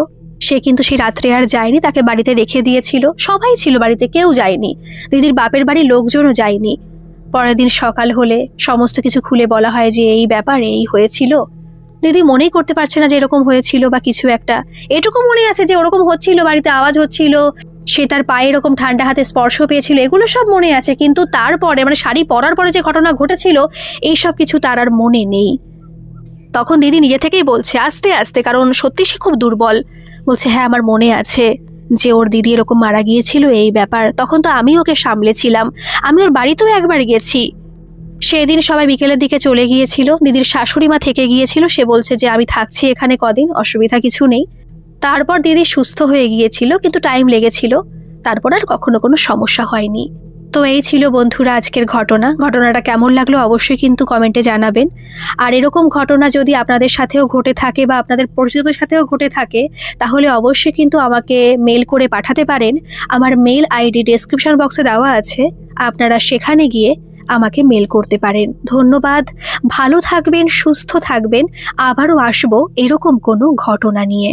সে কিন্তু সেই রাত্রে আর যায়নি, তাকে বাড়িতে রেখে দিয়েছিল। সবাই ছিল বাড়িতে, কেউ যায়নি, দিদির বাপের বাড়ির লোকজনও যায়নি। পরের দিন সকাল হলে সমস্ত কিছু খুলে বলা হয় যে এই ব্যাপার, এই হয়েছিল। দিদি মনেই করতে পারছে না যে এরকম হয়েছিল বা কিছু একটা। এটুকু মনে আছে যে ওরকম হচ্ছিল, বাড়িতে আওয়াজ হচ্ছিল, সে তার পায়ে এরকম ঠান্ডা হাতে স্পর্শ পেয়েছিল, এগুলো সব মনে আছে। কিন্তু তারপরে মানে শাড়ি পরার পরে যে ঘটনা ঘটেছিল এইসব কিছু তার আর মনে নেই। তখন দিদি নিজে থেকেই বলছে আস্তে আস্তে, কারণ সত্যি সে খুব দুর্বল। বলছে হ্যাঁ আমার মনে আছে যে ওর দিদি এরকম মারা গিয়েছিল, এই ব্যাপার। তখন তো আমি ওকে সামলেছিলাম, আমি ওর বাড়িতেও একবার গেছি। সেদিন সবাই বিকেলের দিকে চলে গিয়েছিল, দিদির শাশুড়ি মা থেকে গিয়েছিল। সে বলছে যে আমি থাকছি এখানে কদিন, অসুবিধা কিছু নেই। তারপর দিদি সুস্থ হয়ে গিয়েছিল, কিন্তু টাইম লেগেছিল। তারপর আর কখনো কোনো সমস্যা হয়নি। তো এই ছিল বন্ধুরা আজকের ঘটনাটা কেমন লাগলো অবশ্যই কিন্তু কমেন্টে জানাবেন। আর এরকম ঘটনা যদি আপনাদের সাথেও ঘটে থাকে বা আপনাদের পরিচিতদের সাথেও ঘটে থাকে, তাহলে অবশ্যই কিন্তু আমাকে মেল করে পাঠাতে পারেন। আমার মেল আইডি ডেসক্রিপশন বক্সে দেওয়া আছে, আপনারা সেখানে গিয়ে আমাকে মেল করতে পারেন। ধন্যবাদ, ভালো থাকবেন, সুস্থ থাকবেন। আবারও আসবো এরকম কোনো ঘটনা নিয়ে।